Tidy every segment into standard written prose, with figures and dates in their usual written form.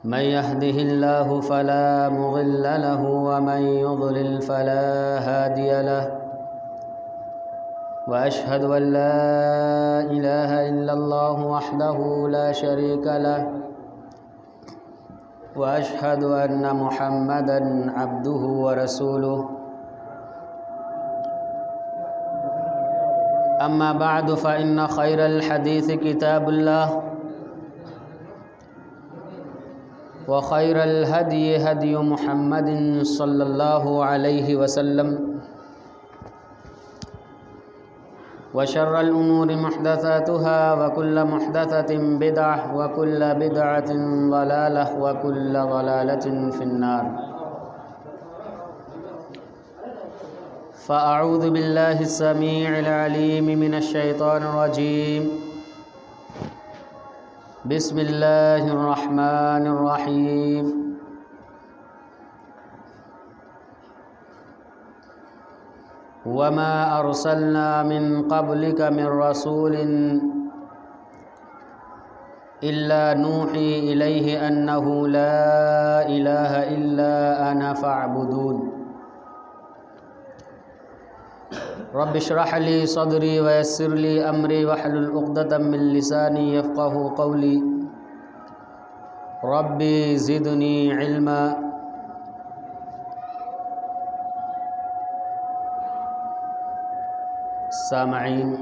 من يهده الله فلا مضل له ومن يضلل فلا هادي له وأشهد أن لا إله إلا الله وحده لا شريك له وأشهد أن محمدًا عبده ورسوله أما بعد فإن خير الحديث كتاب الله وخير الهدي هدي محمد صلى الله عليه وسلم وشر الأمور محدثاتها وكل محدثة بدعة وكل بدعة ضلالة وكل ضلالة في النار. فأعوذ بالله السميع العليم من الشيطان الرجيم. بسم الله الرحمن الرحيم. وما أرسلنا من قبلك من رسول إلا نوحي إليه أنه لا إله إلا أنا فاعبدون. رب اشرح لي صدري ويسر لي أمري واحلل عقدة من لساني يفقه قولي. ربي زدني علما. سامعین،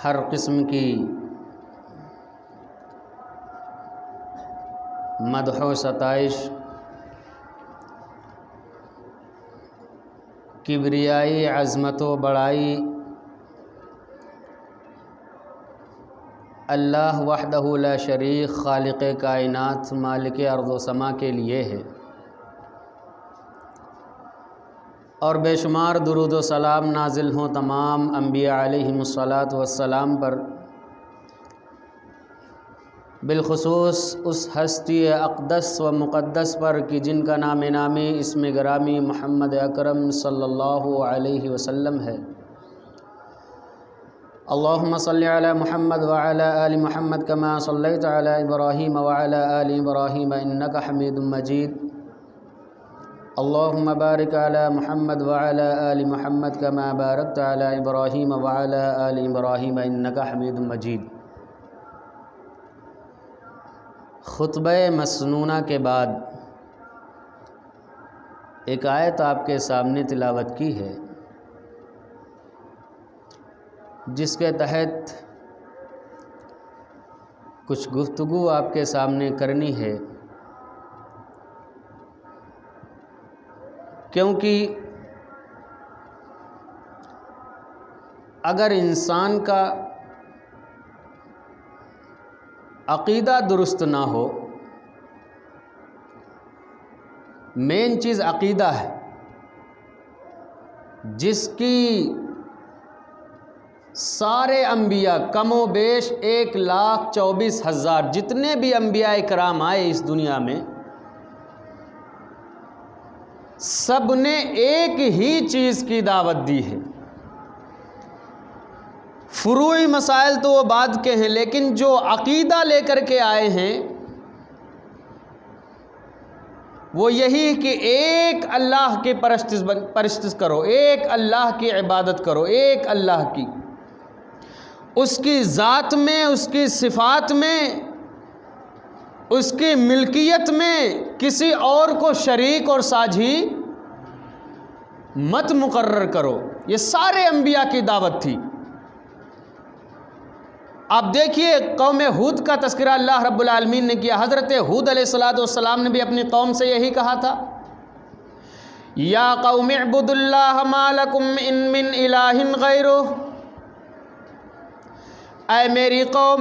ہر قسم کی مدح و ستائش کبریائی عظمت و بڑائی اللہ وحدہ لا شریک خالق کائنات مالک ارض و سما کے لیے ہے، اور بے شمار درود و سلام نازل ہوں تمام انبیاء علیہم الصلاۃ والسلام پر، بالخصوص اس ہستی اقدس و مقدس پر کہ جن کا نام نامی اسم گرامی محمد اکرم صلی اللہ علیہ وسلم ہے۔ اللہم صلی علی محمد وعلی آل محمد کما صلیت علی ابراہیم وعلی آل ابراہیم انک حمید مجید۔ اللہم بارک علی محمد وعلی آل محمد کما بارکت علی ابراہیم وعلی آل ابراہیم انک حمید مجید۔ خطبہ مسنونہ کے بعد ایک آیت آپ کے سامنے تلاوت کی ہے، جس کے تحت کچھ گفتگو آپ کے سامنے کرنی ہے، کیونکہ اگر انسان کا عقیدہ درست نہ ہو، مین چیز عقیدہ ہے، جس کی سارے انبیاء کم و بیش 1,24,000 جتنے بھی انبیاء کرام آئے اس دنیا میں، سب نے ایک ہی چیز کی دعوت دی ہے۔ فروعی مسائل تو وہ بعد کے ہیں، لیکن جو عقیدہ لے کر کے آئے ہیں وہ یہی کہ ایک اللہ کی پرستش کرو، ایک اللہ کی عبادت کرو، ایک اللہ کی، اس کی ذات میں، اس کی صفات میں، اس کی ملکیت میں کسی اور کو شریک اور ساجھی مت مقرر کرو۔ یہ سارے انبیاء کی دعوت تھی۔ آپ دیکھیے قوم ہود کا تذکرہ اللہ رب العالمین نے کیا۔ حضرت ہود علیہ السلام نے بھی اپنی قوم سے یہی کہا تھا، یا قوم اعبدوا اللہ ما لکم من الہ غیرہ، اے میری قوم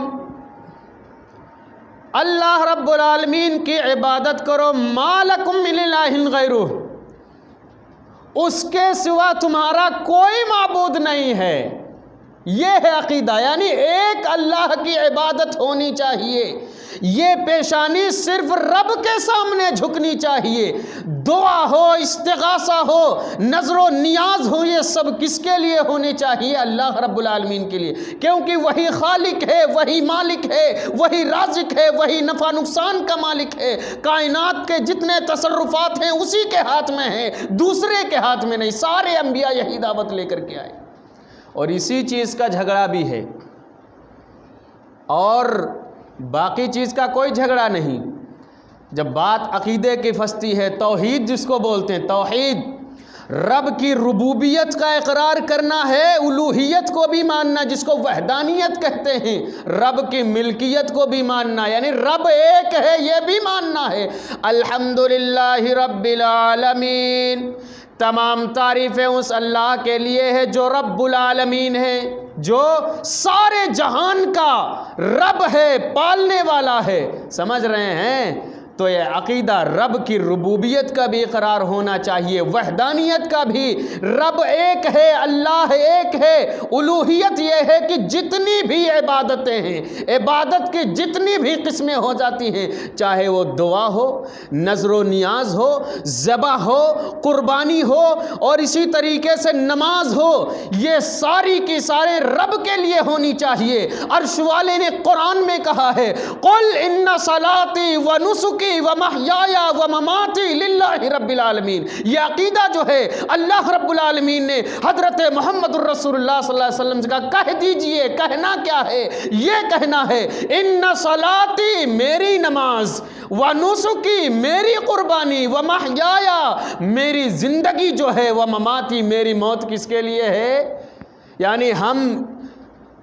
اللہ رب العالمین کی عبادت کرو، ما لکم من الہ غیرہ، اس کے سوا تمہارا کوئی معبود نہیں ہے۔ یہ ہے عقیدہ، یعنی ایک اللہ کی عبادت ہونی چاہیے، یہ پیشانی صرف رب کے سامنے جھکنی چاہیے، دعا ہو، استغاثہ ہو، نظر و نیاز ہو، یہ سب کس کے لیے ہونے چاہیے؟ اللہ رب العالمین کے لیے، کیونکہ وہی خالق ہے، وہی مالک ہے، وہی رازق ہے، وہی نفع نقصان کا مالک ہے، کائنات کے جتنے تصرفات ہیں اسی کے ہاتھ میں ہیں، دوسرے کے ہاتھ میں نہیں۔ سارے انبیاء یہی دعوت لے کر کے آئے، اور اسی چیز کا جھگڑا بھی ہے، اور باقی چیز کا کوئی جھگڑا نہیں۔ جب بات عقیدے کی پھنستی ہے، توحید جس کو بولتے ہیں، توحید رب کی ربوبیت کا اقرار کرنا ہے، الوہیت کو بھی ماننا جس کو وحدانیت کہتے ہیں، رب کی ملکیت کو بھی ماننا، یعنی رب ایک ہے یہ بھی ماننا ہے۔ الحمدللہ رب العالمین، تمام تعریفیں اس اللہ کے لیے ہے جو رب العالمین ہے، جو سارے جہان کا رب ہے، پالنے والا ہے۔ سمجھ رہے ہیں؟ تو یہ عقیدہ رب کی ربوبیت کا بھی اقرار ہونا چاہیے، وحدانیت کا بھی، رب ایک ہے، اللہ ایک ہے۔ الوہیت یہ ہے کہ جتنی بھی عبادتیں ہیں، عبادت کی جتنی بھی قسمیں ہو جاتی ہیں، چاہے وہ دعا ہو، نظر و نیاز ہو، ذبح ہو، قربانی ہو، اور اسی طریقے سے نماز ہو، یہ ساری کی سارے رب کے لیے ہونی چاہیے۔ عرش والے نے قرآن میں کہا ہے، قل ان صلاتی و نسکی و محیایا و مماتی للہ رب العالمین۔ یہ عقیدہ جو ہے اللہ رب العالمین نے حضرت محمد الرسول اللہ صلی اللہ علیہ وسلم سے کہا، کہہ دیجئے۔ کہنا کیا ہے؟ یہ کہنا ہے ان صلاتی، میری نماز، و نسکی، میری قربانی، و محیایا، میری زندگی جو ہے، و مماتی، میری موت کس کے لیے ہے؟ یعنی ہم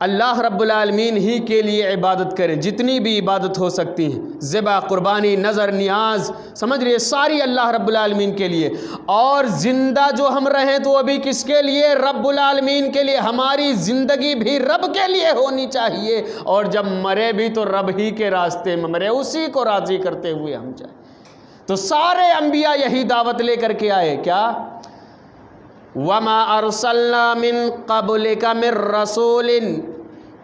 اللہ رب العالمین ہی کے لیے عبادت کریں، جتنی بھی عبادت ہو سکتی ہیں، ذبح، قربانی، نظر، نیاز، سمجھ رہے، ساری اللہ رب العالمین کے لیے۔ اور زندہ جو ہم رہیں تو وہ بھی کس کے لیے؟ رب العالمین کے لیے۔ ہماری زندگی بھی رب کے لیے ہونی چاہیے، اور جب مرے بھی تو رب ہی کے راستے میں مرے، اسی کو راضی کرتے ہوئے ہم جائیں۔ تو سارے انبیاء یہی دعوت لے کر کے آئے، کیا؟ وَمَا أَرْسَلْنَا مِن قَبْلِكَ مِن رَّسُولٍ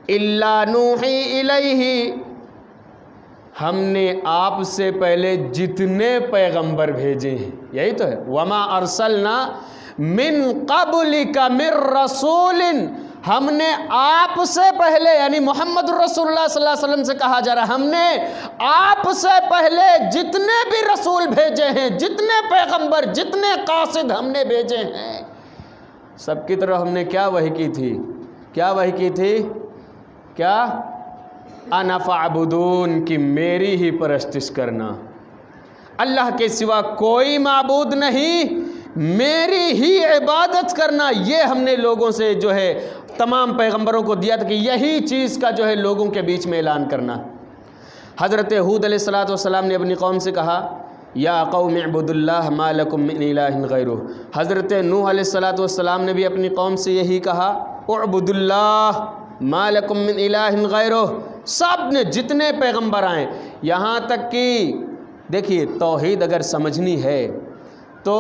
إِلَّا نُوحِي إِلَيْهِ، ہم نے آپ سے پہلے جتنے پیغمبر بھیجے ہیں، یہی تو ہے، وَمَا أَرْسَلْنَا مِن قَبْلِكَ مِن رَّسُولٍ، ہم نے آپ سے پہلے، یعنی محمد رسول اللہ صلی اللہ علیہ وسلم سے کہا جا رہا ہے، ہم نے آپ سے پہلے جتنے بھی رسول بھیجے ہیں، جتنے پیغمبر، جتنے قاصد ہم نے بھیجے ہیں، سب کی طرف ہم نے کیا وحی کی تھی؟ کیا وحی کی تھی؟ کیا؟ انا فاعبدون، کی میری ہی پرستش کرنا، اللہ کے سوا کوئی معبود نہیں، میری ہی عبادت کرنا۔ یہ ہم نے لوگوں سے جو ہے تمام پیغمبروں کو دیا تھا کہ یہی چیز کا جو ہے لوگوں کے بیچ میں اعلان کرنا۔ حضرت ہود علیہ السلام نے اپنی قوم سے کہا، یا قوم اعبدوا اللہ ما لکم من الہ غیرہ۔ حضرت نوح علیہ السلام نے بھی اپنی قوم سے یہی کہا، اعبدوا اللہ ما لکم من الہ غیرہ۔ سب نے جتنے پیغمبر آئے، یہاں تک کہ دیکھیے توحید اگر سمجھنی ہے تو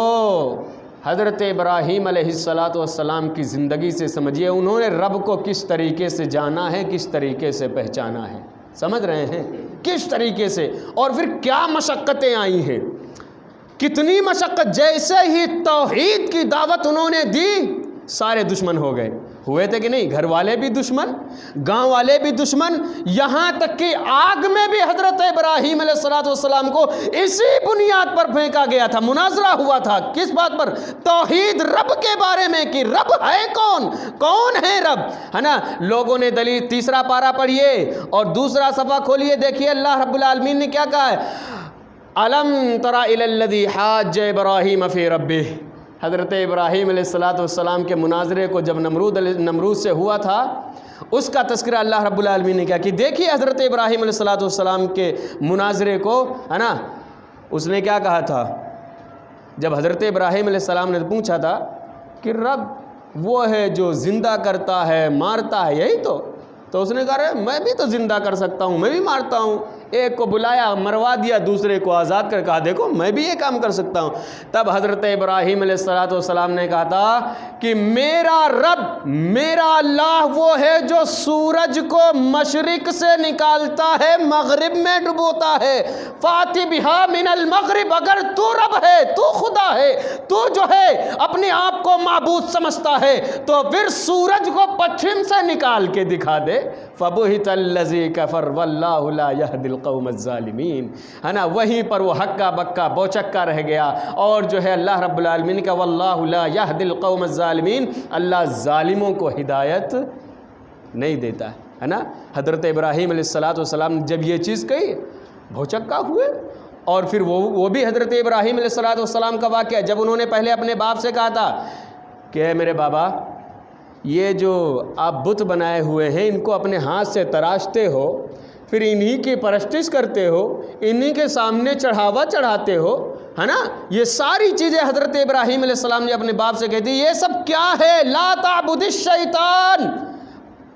حضرت ابراہیم علیہ السلام کی زندگی سے سمجھیے، انہوں نے رب کو کس طریقے سے جانا ہے، کس طریقے سے پہچانا ہے، سمجھ رہے ہیں؟ کس طریقے سے، اور پھر کیا مشقتیں آئی ہیں، کتنی مشقت۔ جیسے ہی توحید کی دعوت انہوں نے دی، سارے دشمن ہو گئے، ہوئے تھے کہ نہیں؟ گھر والے بھی دشمن، گاؤں والے بھی دشمن، یہاں تک کہ آگ میں بھی حضرت ابراہیم علیہ السلام کو اسی بنیاد پر پھینکا گیا تھا۔ مناظرہ ہوا تھا کس بات پر؟ توحید رب کے بارے میں، کہ رب ہے کون، کون ہے رب، ہے نا؟ لوگوں نے دلیل، تیسرا پارہ پڑھیے اور دوسرا صفحہ کھولیے، دیکھیے اللہ رب العالمین نے کیا کہا ہے، الم تر الی الذی حاج ابراہیم فی ربہ۔ حضرت ابراہیم علیہ السلام کے مناظرے کو جب نمرود سے ہوا تھا، اس کا تذکرہ اللہ رب العالمین نے کیا کہ دیکھیے حضرت ابراہیم علیہ السلام کے مناظرے کو، ہے نا؟ اس نے کیا کہا تھا جب حضرت ابراہیم علیہ السلام نے پوچھا تھا کہ رب وہ ہے جو زندہ کرتا ہے، مارتا ہے، یہی تو اس نے کہا میں بھی تو زندہ کر سکتا ہوں، میں بھی مارتا ہوں، ایک کو بلایا مروا دیا, دوسرے کو آزاد کر کہا دیکھو میں بھی یہ کام کر سکتا ہوں. تب حضرت ابراہیم علیہ السلام نے کہا تھا کہ میرا رب, میرا اللہ وہ ہے جو سورج کو مشرق سے نکالتا ہے مغرب میں ڈبوتا ہے. فاتی بہا من المغرب, اگر تو رب ہے, تو خدا ہے, تو جو ہے اپنے آپ کو معبود سمجھتا ہے تو پھر سورج کو پچھم سے نکال کے دکھا دے. فبہت الذی کفر واللہ لا یہدی القوم الظالمین, ہے نا, وہیں پر وہ ہکا بکا بوچکا رہ گیا. اور جو ہے اللہ رب العالمین کا واللہ لا یہدی القوم الظالمین, اللہ ظالموں کو ہدایت نہیں دیتا ہے نا. حضرت ابراہیم علیہ السلام نے جب یہ چیز کہی بھوچکا ہوئے. اور پھر وہ بھی حضرت ابراہیم علیہ السلام کا واقعہ, جب انہوں نے پہلے اپنے باپ سے کہا تھا کہ اے میرے بابا, یہ جو آپ بت بنائے ہوئے ہیں ان کو اپنے ہاتھ سے تراشتے ہو, پھر انہی کی پرستش کرتے ہو, انہی کے سامنے چڑھاوا چڑھاتے ہو, ہے نا, یہ ساری چیزیں حضرت ابراہیم علیہ السلام نے اپنے باپ سے کہتی, یہ سب کیا ہے؟ لا تعبد الشیطان,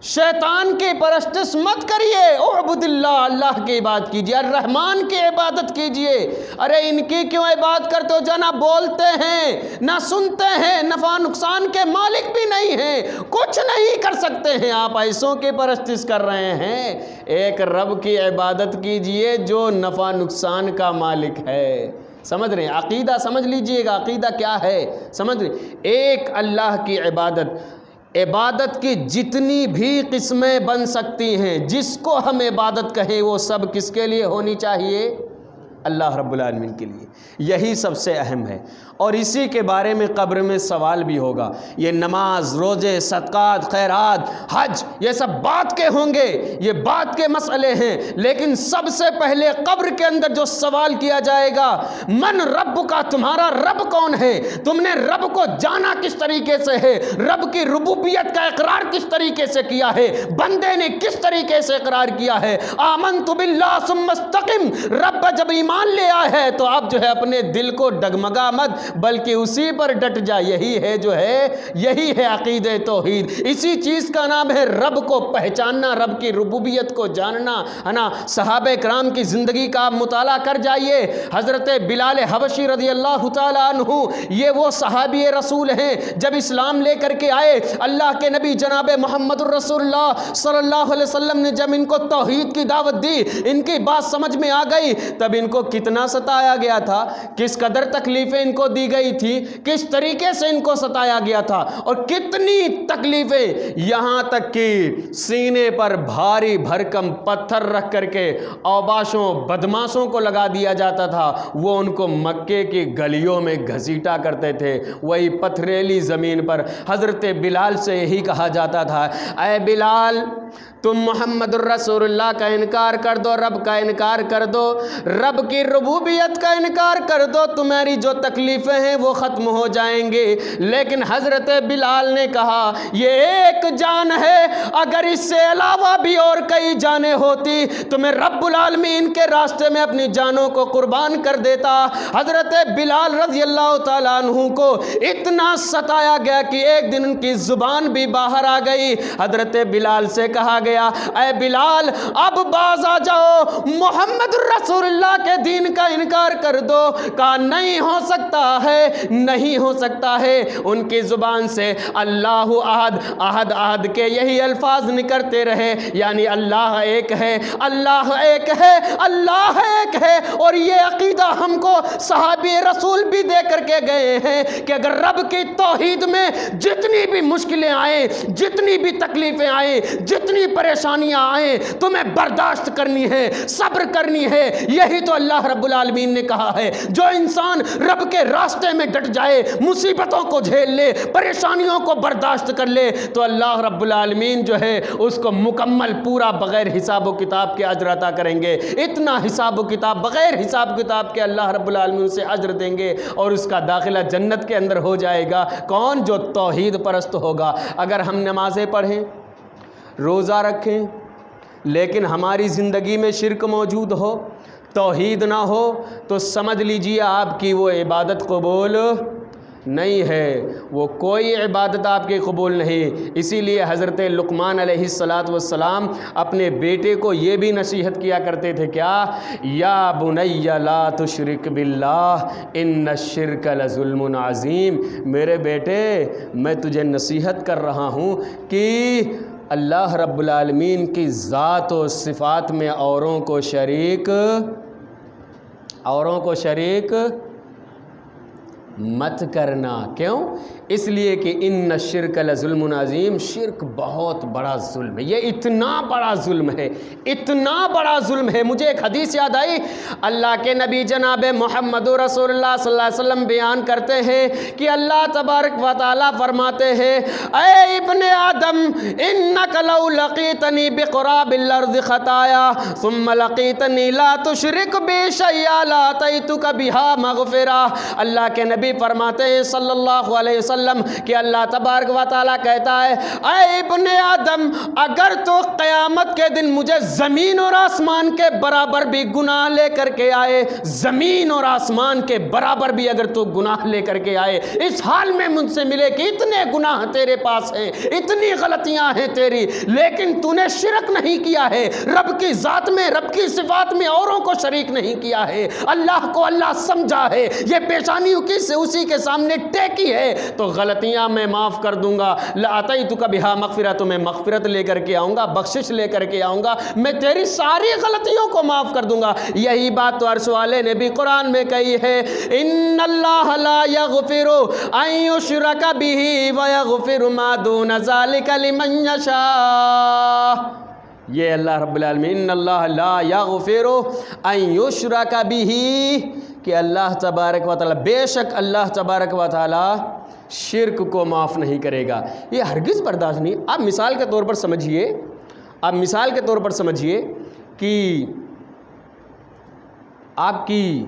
شیطان کی پرستش مت کریے, اعبد اللہ, اللہ کی عبادت کیجیے, الرحمن کی عبادت کیجیے. ارے ان کی کیوں عبادت کرتے ہو؟ جو نہ بولتے ہیں نہ سنتے ہیں, نفع نقصان کے مالک بھی نہیں ہیں, کچھ نہیں کر سکتے ہیں, آپ ایسوں کی پرستش کر رہے ہیں. ایک رب کی عبادت کیجیے جو نفع نقصان کا مالک ہے. سمجھ رہے ہیں؟ عقیدہ سمجھ لیجئے گا, عقیدہ کیا ہے سمجھ رہے ہیں؟ ایک اللہ کی عبادت کی جتنی بھی قسمیں بن سکتی ہیں, جس کو ہم عبادت کہیں وہ سب کس کے لیے ہونی چاہیے؟ اللہ رب العالمین کے لیے. یہی سب سے اہم ہے, اور اسی کے بارے میں قبر میں سوال بھی ہوگا. یہ نماز, روزے, صدقات, خیرات, حج, یہ سب بات کے ہوں گے, یہ بات کے مسئلے ہیں, لیکن سب سے پہلے قبر کے اندر جو سوال کیا جائے گا, من رب کا, تمہارا رب کون ہے؟ تم نے رب کو جانا کس طریقے سے ہے؟ رب کی ربوبیت کا اقرار کس طریقے سے کیا ہے؟ بندے نے کس طریقے سے اقرار کیا ہے؟ آمنت باللہ ثم استقم, رب جب ایمان لے آئے ہے تو آپ جو ہے اپنے دل کو ڈگمگا مت, بلکہ اسی پر ڈٹ جا. یہی ہے جو ہے, یہی ہے عقیدہ توحید. اسی چیز کا نام ہے رب کو پہچاننا, رب کی ربوبیت کو جاننا, ہے نا. صحابہ کرام کی زندگی کا آپ مطالعہ کر جائیے. حضرت بلال حبشی رضی اللہ تعالیٰ عنہ, یہ وہ صحابی رسول ہیں جب اسلام لے کر کے آئے, اللہ کے نبی جناب محمد الرسول اللہ صلی اللہ علیہ وسلم نے جب ان کو توحید کی دعوت دی, ان کی بات سمجھ میں آ گئی, تب ان کو کتنا ستایا گیا تھا, کس قدر تکلیفیں ان کو دی گئی تھی, کس طریقے سے ان کو ستایا گیا تھا, اور کتنی تکلیفیں, یہاں تک کہ سینے پر بھاری بھرکم پتھر رکھ کر کے اوباشوں بدماشوں کو لگا دیا جاتا تھا. وہ ان کو مکے کی گلیوں میں گھسیٹا کرتے تھے, وہی پتھریلی زمین پر. حضرت بلال سے یہی کہا جاتا تھا, اے بلال تم محمد الرسول اللہ کا انکار کر دو, رب کا انکار کر دو, رب کی ربوبیت کا انکار کر دو, تمہاری جو تکلیفیں ہیں وہ ختم ہو جائیں گے. لیکن حضرت بلال نے کہا یہ ایک جان ہے, اگر اس سے علاوہ بھی اور کئی جانیں ہوتی تو میں رب العالمین کے راستے میں اپنی جانوں کو قربان کر دیتا. حضرت بلال رضی اللہ تعالیٰ عنہ کو اتنا ستایا گیا کہ ایک دن ان کی زبان بھی باہر آ گئی. حضرت بلال سے کہا گیا اے بلال اب باز آ جاؤ, محمد الرسول اللہ کے دین کا انکار کر دو. کہا نہیں ہو سکتا ہے, نہیں ہو سکتا ہے. ان کی زبان سے اللہ احد, احد احد کے یہی الفاظ نکلتے رہے, یعنی اللہ ایک ہے, اللہ ایک ہے, اللہ ایک ہے. اور یہ عقیدہ ہم کو صحابی رسول بھی دے کر کے گئے ہیں کہ اگر رب کی توحید میں جتنی بھی مشکلیں آئیں, جتنی بھی تکلیفیں آئیں, جتنی پریشانیاں آئیں, تمہیں برداشت کرنی ہے, صبر کرنی ہے. یہی تو اللہ رب العالمین نے کہا ہے, جو انسان رب کے راستے میں ڈٹ جائے, مصیبتوں کو جھیل لے, پریشانیوں کو برداشت کر لے, تو اللہ رب العالمین جو ہے اس کو مکمل پورا بغیر حساب و کتاب کے اجر عطا کریں گے. اتنا حساب و کتاب, بغیر حساب کتاب کے اللہ رب العالمین سے اجر دیں گے, اور اس کا داخلہ جنت کے اندر ہو جائے گا. کون؟ جو توحید پرست ہوگا. اگر ہم نمازیں پڑھیں, روزہ رکھیں, لیکن ہماری زندگی میں شرک موجود ہو, توحید نہ ہو, تو سمجھ لیجئے آپ کی وہ عبادت قبول نہیں ہے، وہ کوئی عبادت آپ کی قبول نہیں۔ اسی لیے حضرت لقمان علیہ السلام اپنے بیٹے کو یہ بھی نصیحت کیا کرتے تھے، کیا؟ یا بنی لا تشرک باللہ ان الشرک لظلم عظیم، میرے بیٹے میں تجھے نصیحت کر رہا ہوں کہ اللہ رب العالمین کی ذات و صفات میں اوروں کو شریک مت کرنا۔ کیوں؟ اس لیے کہ ان الشرک لظلم عظیم، شرک بہت بڑا ظلم ہے، یہ اتنا بڑا ظلم ہے، اتنا بڑا ظلم ہے۔ مجھے ایک حدیث یاد آئی، اللہ کے نبی جناب محمد رسول اللہ صلی اللہ علیہ وسلم بیان کرتے ہیں کہ اللہ تبارک و تعالیٰ فرماتے ہیں، اے ابن آدم انک لو لقیتنی بقراب الارض خطایا ثم لقیتنی لا تشرک بی شیئا لاتیتک بہا مغفرہ۔ اللہ کے نبی فرماتے ہیں صلی اللہ علیہ وسلم کہ اللہ تبارک و تعالیٰ کہتا ہے، اے ابن آدم اگر تو قیامت کے دن مجھے زمین اور آسمان کے برابر بھی گناہ لے کر کے آئے، زمین اور آسمان کے برابر بھی اگر تو گناہ لے کر کے آئے، اس حال میں مجھ سے ملے کہ اتنے گناہ تیرے پاس ہیں، اتنی غلطیاں ہیں تیری، لیکن تو نے شرک نہیں کیا ہے، رب کی ذات میں، رب کی صفات میں اوروں کو شریک نہیں کیا ہے، اللہ کو اللہ سمجھا ہے، یہ پیشانی اسی کے سامنے ٹیکی ہے، تو غلطیاں میں معاف کر دوں گا، لَأَتَيْتُكَ بِهَا مَغْفِرَةً، تو میں مغفرت لے کر کے آؤں گا، بخشش لے کر کے آؤں گا، میں تیری ساری غلطیوں کو معاف کر دوں گا۔ یہی بات تو عرش والے نے بھی قرآن میں کہی ہے، إِنَّ اللَّهَ لَا يَغْفِرُ أَن يُشْرَكَ بِهِ وَيَغْفِرُ مَا دُونَ ذَلِكَ لِمَن يَشَاءُ۔ یہ اللہ رب العالمین، ان اللہ لا یغفر ان یشرک بہ، کہ اللہ تبارک و تعالی، بے شک اللہ تبارک و تعالی شرک کو معاف نہیں کرے گا، یہ ہرگز برداشت نہیں۔ آپ مثال کے طور پر سمجھیے، کہ آپ کی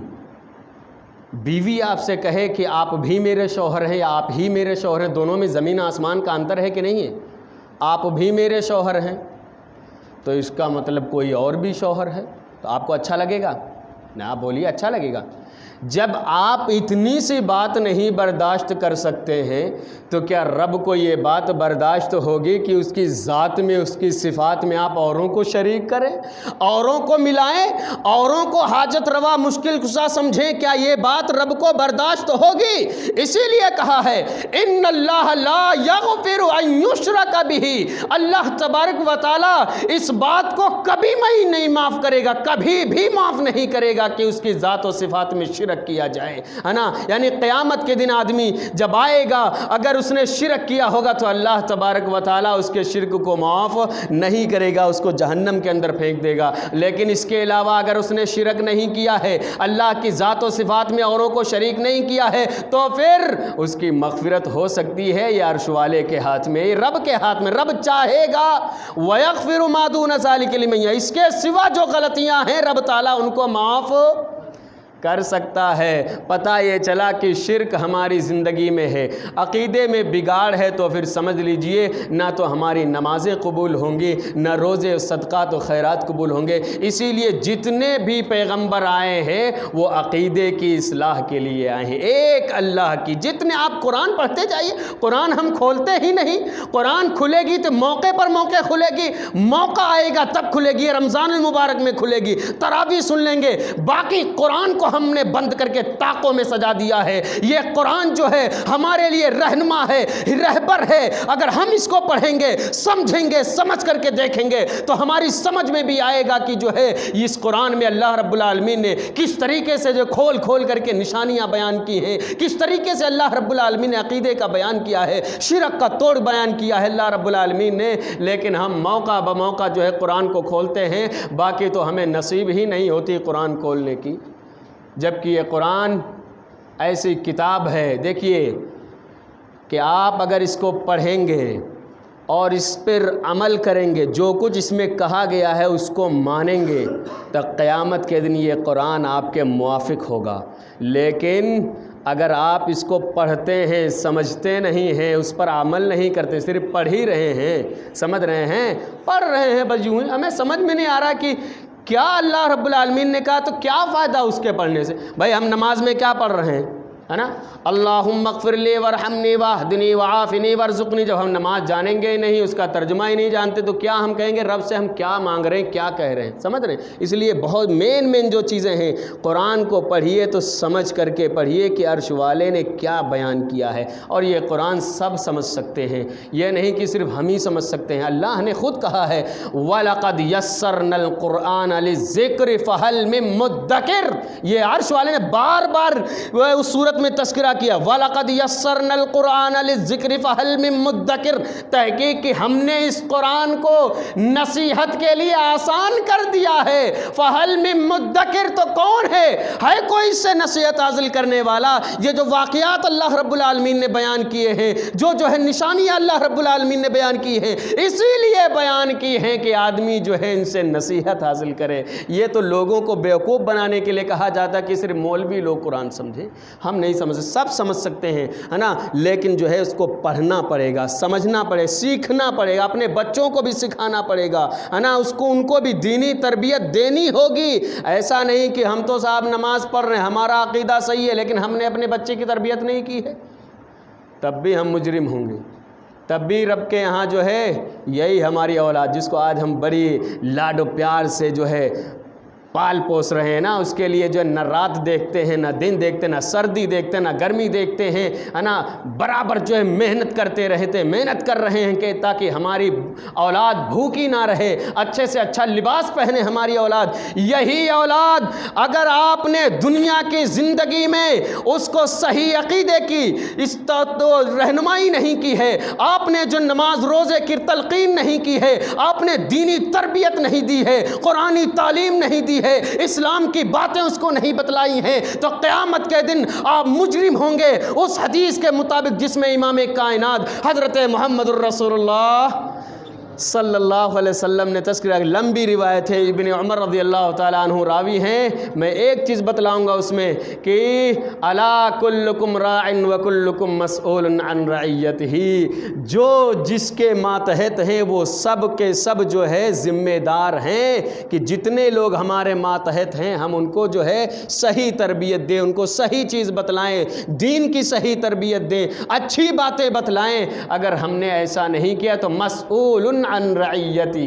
بیوی آپ سے کہے کہ آپ بھی میرے شوہر ہیں یا آپ ہی میرے شوہر ہیں، دونوں میں زمین آسمان کا انتر ہے کہ نہیں ہے؟ آپ بھی میرے شوہر ہیں تو اس کا مطلب کوئی اور بھی شوہر ہے، تو آپ کو اچھا لگے گا؟ نہ، آپ بولیے اچھا لگے گا؟ جب آپ اتنی سی بات نہیں برداشت کر سکتے ہیں تو کیا رب کو یہ بات برداشت ہوگی کہ اس کی ذات میں، اس کی صفات میں آپ اوروں کو شریک کریں، اوروں کو ملائیں، اوروں کو حاجت روا مشکل کشا سمجھیں؟ کیا یہ بات رب کو برداشت ہوگی؟ اسی لیے کہا ہے ان اللہ لا یغفر ان یشرک بہ، اللہ تبارک و تعالی اس بات کو کبھی نہیں معاف کرے گا، کبھی بھی معاف نہیں کرے گا کہ اس کی ذات و صفات میں شرک کیا جائے، ہے نا؟ یعنی قیامت کے دن آدمی جب آئے گا، اگر اس نے شرک کیا ہوگا تو اللہ تبارک و تعالیٰ اس کے شرک کو معاف نہیں کرے گا، اس کو جہنم کے اندر پھینک دے گا۔ لیکن اس کے علاوہ اگر اس نے شرک نہیں کیا ہے، اللہ کی ذات و صفات میں اوروں کو شریک نہیں کیا ہے، تو پھر اس کی مغفرت ہو سکتی ہے، یا عرش والے کے ہاتھ میں، رب کے ہاتھ میں۔ رب چاہے گا وَيَغْفِرُ مَا دُونَ ذَلِكَ لِمَن يَشَاءُ، اس کے سوا جو غلطیاں ہیں رب تعالیٰ ان کو معاف کر سکتا ہے۔ پتہ یہ چلا کہ شرک ہماری زندگی میں ہے، عقیدے میں بگاڑ ہے، تو پھر سمجھ لیجئے نہ تو ہماری نمازیں قبول ہوں گی، نہ روزے صدقات و خیرات قبول ہوں گے۔ اسی لیے جتنے بھی پیغمبر آئے ہیں وہ عقیدے کی اصلاح کے لیے آئے ہیں، ایک اللہ کی۔ جتنے آپ قرآن پڑھتے جائیے، قرآن ہم کھولتے ہی نہیں، قرآن کھلے گی تو موقع پر موقع کھلے گی، موقع آئے گا تب کھلے گی، رمضان المبارک میں کھلے گی، تراویح سن لیں گے۔ باقی قرآن کو ہم نے بند کر کے طاقوں میں سجا دیا ہے۔ یہ قرآن جو ہے ہمارے لیے رہنما ہے، رہبر ہے۔ اگر ہم اس کو پڑھیں گے، سمجھیں گے، سمجھ کر کے دیکھیں گے تو ہماری سمجھ میں بھی آئے گا کہ جو ہے اس قرآن میں اللہ رب العالمین نے کس طریقے سے جو کھول کھول کر کے نشانیاں بیان کی ہیں، کس طریقے سے اللہ رب العالمین نے عقیدے کا بیان کیا ہے، شرک کا توڑ بیان کیا ہے اللہ رب العالمین نے۔ لیکن ہم موقع بموقع جو ہے قرآن کو کھولتے ہیں، باقی تو ہمیں نصیب ہی نہیں ہوتی قرآن کھولنے کی، جبکہ یہ قرآن ایسی کتاب ہے، دیکھیے کہ آپ اگر اس کو پڑھیں گے اور اس پر عمل کریں گے، جو کچھ اس میں کہا گیا ہے اس کو مانیں گے، تو قیامت کے دن یہ قرآن آپ کے موافق ہوگا۔ لیکن اگر آپ اس کو پڑھتے ہیں، سمجھتے نہیں ہیں، اس پر عمل نہیں کرتے، صرف پڑھ ہی رہے ہیں، سمجھ رہے ہیں، پڑھ رہے ہیں بس یوں ہی، ہمیں سمجھ میں نہیں آ رہا کہ کیا اللہ رب العالمین نے کہا، تو کیا فائدہ اس کے پڑھنے سے؟ بھائی ہم نماز میں کیا پڑھ رہے ہیں؟ ہے نا، اللہم اغفر لی ورحمنی واہدنی وعافنی ورزقنی. جب ہم نماز جانیں گے نہیں، اس کا ترجمہ ہی نہیں جانتے، تو کیا ہم کہیں گے رب سے ہم کیا مانگ رہے ہیں، کیا کہہ رہے ہیں؟ سمجھ رہے ہیں؟ اس لیے بہت مین جو چیزیں ہیں، قرآن کو پڑھیے تو سمجھ کر کے پڑھیے کہ عرش والے نے کیا بیان کیا ہے. اور یہ قرآن سب سمجھ سکتے ہیں، یہ نہیں کہ صرف ہم ہی سمجھ سکتے ہیں. اللہ نے خود کہا ہے وَلَقَدْ يَسَّرْنَا الْقُرْآنَ لِلذِّكْرِ فَهَلْ مِن مُدَّكِرٍ. یہ عرش والے نے بار بار اس صورت میں تذکرہ کیا وَلَقَدْ يَسَّرْنَا الْقُرْآنَ لِلذِّكْرِ فَهَلْ مِن مُدَّكِرٍ. تحقیق کہ ہم نے اس قرآن کو نصیحت کے لیے آسان کر دیا ہے. فَهَلْ مِن مُدَّكِرٍ تو کون ہے کوئی اس سے نصیحت حاصل کرنے والا؟ یہ جو واقعات اللہ رب العالمین نے بیان کیے ہیں، جو ہے نشانیاں اللہ رب العالمین نے بیان کی ہیں، اسی لیے بیان کی ہیں کہ آدمی جو ہے ان سے نصیحت حاصل کرے. یہ تو لوگوں کو بیوقوف بنانے کے لیے کہا جاتا ہے کہ صرف مولوی لوگ قرآن سمجھیں. ہم نہیں سمجھ، سب سمجھ سکتے ہیں، ہے نا، لیکن جو ہے اس کو پڑھنا پڑے گا، سمجھنا پڑے، سیکھنا پڑے گا، اپنے بچوں کو بھی سکھانا پڑے گا، ہے نا، ان کو بھی دینی تربیت دینی ہوگی. ایسا نہیں کہ ہم تو صاحب نماز پڑھ رہے ہیں، ہمارا عقیدہ صحیح ہے، لیکن ہم نے اپنے بچے کی تربیت نہیں کی ہے، تب بھی ہم مجرم ہوں گے. تب بھی رب کے یہاں جو ہے یہی ہماری اولاد، جس کو آج ہم بڑی لاڈ و پیار سے جو ہے پال پوس رہے ہیں نا، اس کے لیے جو ہے نہ رات دیکھتے ہیں، نہ دن دیکھتے، نہ سردی دیکھتے، نہ گرمی دیکھتے ہیں، ہے نا، برابر جو ہے محنت کر رہے ہیں کہ تاکہ ہماری اولاد بھوکی نہ رہے، اچھے سے اچھا لباس پہنے ہماری اولاد. یہی اولاد اگر آپ نے دنیا کی زندگی میں اس کو صحیح عقیدے کی رہنمائی نہیں کی ہے، آپ نے جو نماز روزے کی تلقین نہیں کی ہے، آپ نے دینی تربیت نہیں دی ہے، قرآنی تعلیم نہیں دی ہے، اسلام کی باتیں اس کو نہیں بتلائی ہیں، تو قیامت کے دن آپ مجرم ہوں گے اس حدیث کے مطابق جس میں امام کائنات حضرت محمد الرسول اللہ صلی اللہ علیہ وسلم نے تذکرہ. لمبی روایت ہے، ابن عمر رضی اللہ تعالیٰ عنہ راوی ہیں. میں ایک چیز بتلاؤں گا اس میں کہ الا کلکم راع وکلکم مسئول عن رعیتہ. جو جس کے ماتحت ہیں وہ سب کے سب جو ہے ذمہ دار ہیں کہ جتنے لوگ ہمارے ماتحت ہیں ہم ان کو جو ہے صحیح تربیت دیں، ان کو صحیح چیز بتلائیں، دین کی صحیح تربیت دیں، اچھی باتیں بتلائیں. اگر ہم نے ایسا نہیں کیا تو مسئول عن رعیتہ،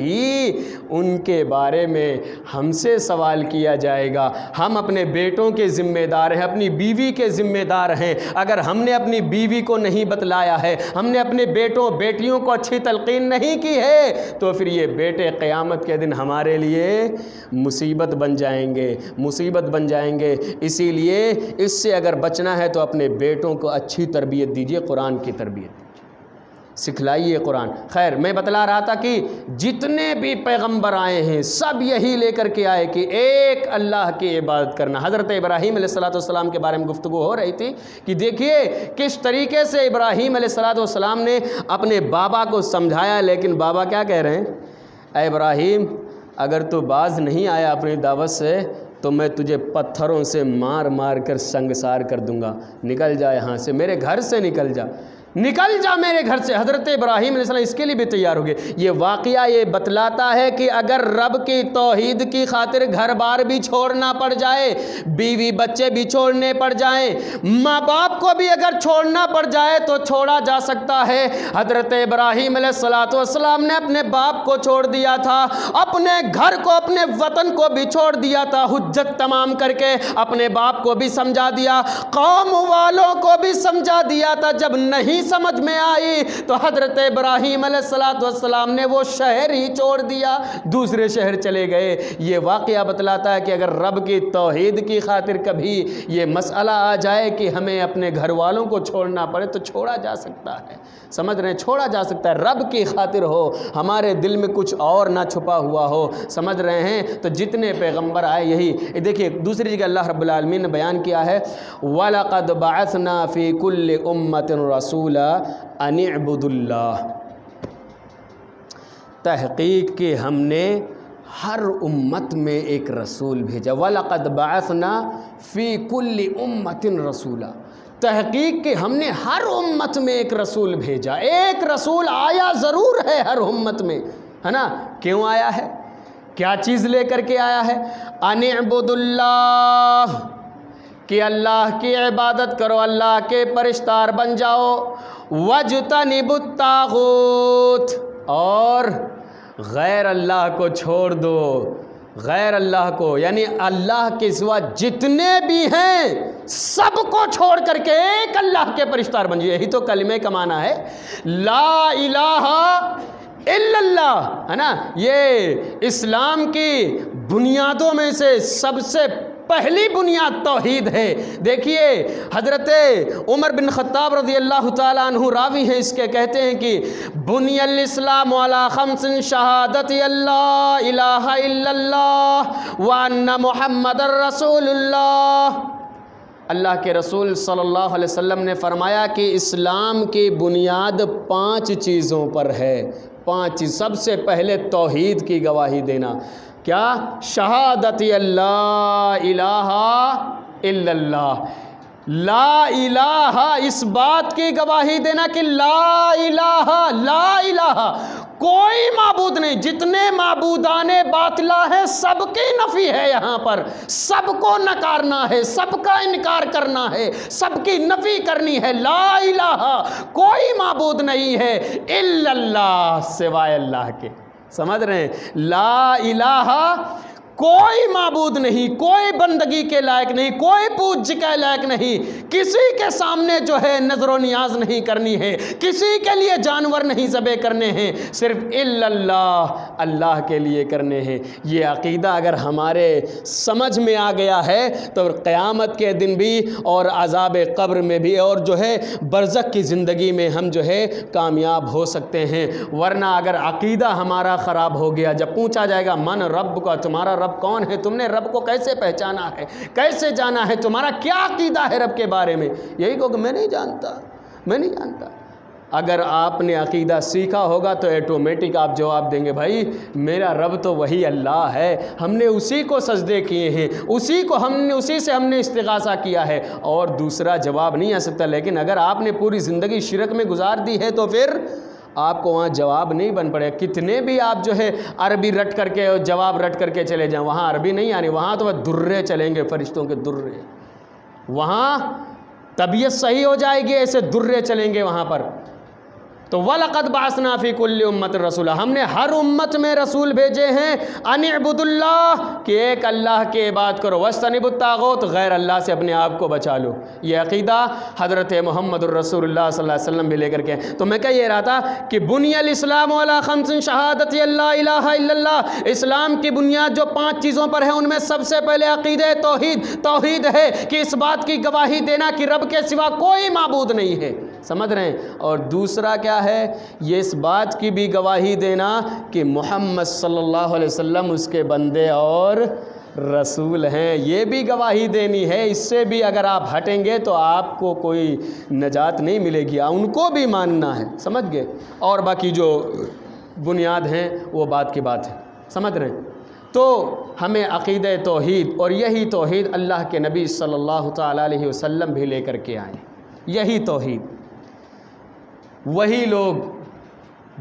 ان کے بارے میں ہم سے سوال کیا جائے گا. ہم اپنے بیٹوں کے ذمہ دار ہیں، اپنی بیوی کے ذمہ دار ہیں. اگر ہم نے اپنی بیوی کو نہیں بتلایا ہے، ہم نے اپنے بیٹوں بیٹیوں کو اچھی تلقین نہیں کی ہے، تو پھر یہ بیٹے قیامت کے دن ہمارے لیے مصیبت بن جائیں گے. اسی لیے اس سے اگر بچنا ہے تو اپنے بیٹوں کو اچھی تربیت دیجیے، قرآن کی تربیت سکھلائیے قرآن. خیر، میں بتلا رہا تھا کہ جتنے بھی پیغمبر آئے ہیں سب یہی لے کر کے آئے کہ ایک اللہ کی عبادت کرنا. حضرت ابراہیم علیہ السلام کے بارے میں گفتگو ہو رہی تھی کہ دیکھیے کس طریقے سے ابراہیم علیہ السلام نے اپنے بابا کو سمجھایا، لیکن بابا کیا کہہ رہے ہیں؟ اے ابراہیم، اگر تو باز نہیں آیا اپنی دعوت سے تو میں تجھے پتھروں سے مار مار کر سنگسار کر دوں گا. نکل جا یہاں سے، میرے گھر سے نکل جا میرے گھر سے. حضرت ابراہیم علیہ السلام اس کے لیے بھی تیار ہو گئے. یہ واقعہ یہ بتلاتا ہے کہ اگر رب کی توحید کی خاطر گھر بار بھی چھوڑنا پڑ جائے، بیوی بچے بھی چھوڑنے پڑ جائیں، ماں باپ کو بھی اگر چھوڑنا پڑ جائے تو چھوڑا جا سکتا ہے. حضرت ابراہیم علیہ السلام نے اپنے باپ کو چھوڑ دیا تھا، اپنے گھر کو، اپنے وطن کو بھی چھوڑ دیا تھا، حجت تمام کر کے اپنے باپ کو بھی سمجھا دیا، قوم والوں کو بھی سمجھا دیا تھا. جب نہیں سمجھ میں آئی تو حضرت ابراہیم علیہ السلام نے وہ شہر ہی چھوڑ دیا، دوسرے شہر چلے گئے. یہ واقعہ بتلاتا ہے کہ اگر رب کی توحید کی خاطر کبھی یہ مسئلہ آ جائے کہ ہمیں اپنے گھر والوں کو چھوڑنا پڑے تو چھوڑا جا سکتا ہے. سمجھ رہے ہیں؟ چھوڑا جا سکتا ہے، رب کی خاطر ہو، ہمارے دل میں کچھ اور نہ چھپا ہوا ہو. سمجھ رہے ہیں؟ تو جتنے پیغمبر آئے یہی دیکھیے. دوسری جگہ اللہ رب العالمین نے بیان کیا ہے وَلَقَدْ بَعَثْنَا فِي كُلِّ أُمَّةٍ رَسُولًا أَنِ اعْبُدُوا اللَّهَ. تحقیق کہ ہم نے ہر امت میں ایک رسول بھیجا. وَلَقَدْ بَعَثْنَا فِي كُلِّ أُمَّةٍ رَسُولًا. تحقیق کہ ہم نے ہر امت میں ایک رسول بھیجا. ایک رسول آیا ضرور ہے ہر امت میں، ہے نا. کیوں آیا ہے؟ کیا چیز لے کر کے آیا ہے؟ ان اعبدوا اللہ، کہ اللہ کی عبادت کرو، اللہ کے پرستار بن جاؤ، وَاجْتَنِبُوا الطَّاغُوتَ، اور غیر اللہ کو چھوڑ دو، غیر اللہ کو یعنی اللہ کے سوا جتنے بھی ہیں سب کو چھوڑ کر کے ایک اللہ کے پرستار بن جاؤ۔ یہی تو کلمے کا معنی ہے، لا الہ الا اللہ، ہے نا۔ یہ اسلام کی بنیادوں میں سے سب سے پہلی بنیاد توحید ہے۔ دیکھیے حضرت عمر بن خطاب رضی اللہ تعالیٰ عنہ راوی ہیں اس کے، کہتے ہیں کہ بنی الاسلام علی خمس شہادت اللہ الہ الا اللہ وان محمد رسول اللہ۔ اللہ کے رسول صلی اللہ علیہ وسلم نے فرمایا کہ اسلام کی بنیاد 5 چیزوں پر ہے، 5 چیز۔ سب سے پہلے توحید کی گواہی دینا، کیا؟ شہادت اللہ الہ الا اللہ، لا الہ، اس بات کی گواہی دینا کہ لا الہ، لا الہ، کوئی معبود نہیں، جتنے معبودان باطلہ ہیں سب کی نفی ہے یہاں پر، سب کو نکارنا ہے، سب کا انکار کرنا ہے، سب کی نفی کرنی ہے۔ لا الہ، کوئی معبود نہیں ہے الا اللہ، سوائے اللہ کے، سمجھ رہے ہیں؟ لا الہ، کوئی معبود نہیں، کوئی بندگی کے لائق نہیں، کوئی پوجا کے لائق نہیں، کسی کے سامنے جو ہے نظر و نیاز نہیں کرنی ہے، کسی کے لیے جانور نہیں ذبح کرنے ہیں، صرف الا اللہ، اللہ کے لیے کرنے ہیں۔ یہ عقیدہ اگر ہمارے سمجھ میں آ گیا ہے تو قیامت کے دن بھی اور عذاب قبر میں بھی اور جو ہے برزخ کی زندگی میں ہم جو ہے کامیاب ہو سکتے ہیں۔ ورنہ اگر عقیدہ ہمارا خراب ہو گیا، جب پوچھا جائے گا من رب کا، تمہارا رب کون ہے، تم نے رب کو کیسے پہچانا ہے، کیسے جانا ہے، تمہارا کیا عقیدہ ہے رب کے بارے میں، یہی کہو کہ میں نہیں جانتا، میں نہیں جانتا۔ اگر آپ نے عقیدہ سیکھا ہوگا تو ایٹومیٹک آپ جواب دیں گے بھائی میرا رب تو وہی اللہ ہے، ہم نے اسی کو سجدے کیے ہیں، اسی سے ہم نے استغاثہ کیا ہے، اور دوسرا جواب نہیں آ سکتا۔ لیکن اگر آپ نے پوری زندگی شرک میں گزار دی ہے تو پھر آپ کو وہاں جواب نہیں بن پڑے۔ کتنے بھی آپ جو ہے عربی رٹ کر کے جواب رٹ کر کے چلے جائیں، وہاں عربی نہیں آنی، وہاں تو وہ درے چلیں گے، فرشتوں کے درے، وہاں طبیعت صحیح ہو جائے گی، ایسے درے چلیں گے وہاں پر۔ تو وَلَقَدْ بَعَثْنَا فِي كُلِّ أُمَّةٍ رَسُولًا، ہم نے ہر امت میں رسول بھیجے ہیں، أَنِ اعْبُدُوا اللَّهَ، کہ ایک اللہ کی عبادت کرو، وَاجْتَنِبُوا الطَّاغُوتَ، غیر اللہ سے اپنے آپ کو بچا لو۔ یہ عقیدہ حضرت محمد الرسول اللہ صلی اللہ علیہ وسلم بھی لے کر کے۔ تو میں کہہ یہ رہا تھا کہ بنی الاسلام علی خمس شہادت اللہ الہ الا اللہ، اسلام کی بنیاد جو 5 چیزوں پر ہے ان میں سب سے پہلے عقیدہ توحید ہے کہ اس بات کی گواہی دینا کہ رب کے سوا کوئی معبود نہیں ہے، سمجھ رہے ہیں؟ اور دوسرا کیا ہے؟ یہ اس بات کی بھی گواہی دینا کہ محمد صلی اللہ علیہ وسلم اس کے بندے اور رسول ہیں، یہ بھی گواہی دینی ہے۔ اس سے بھی اگر آپ ہٹیں گے تو آپ کو کوئی نجات نہیں ملے گی، ان کو بھی ماننا ہے، سمجھ گئے؟ اور باقی جو بنیاد ہیں وہ بات کی بات ہے، سمجھ رہے ہیں؟ تو ہمیں عقیدہ توحید، اور یہی توحید اللہ کے نبی صلی اللہ تعالیٰ علیہ وسلم بھی لے کر کے آئے، یہی توحید۔ وہی لوگ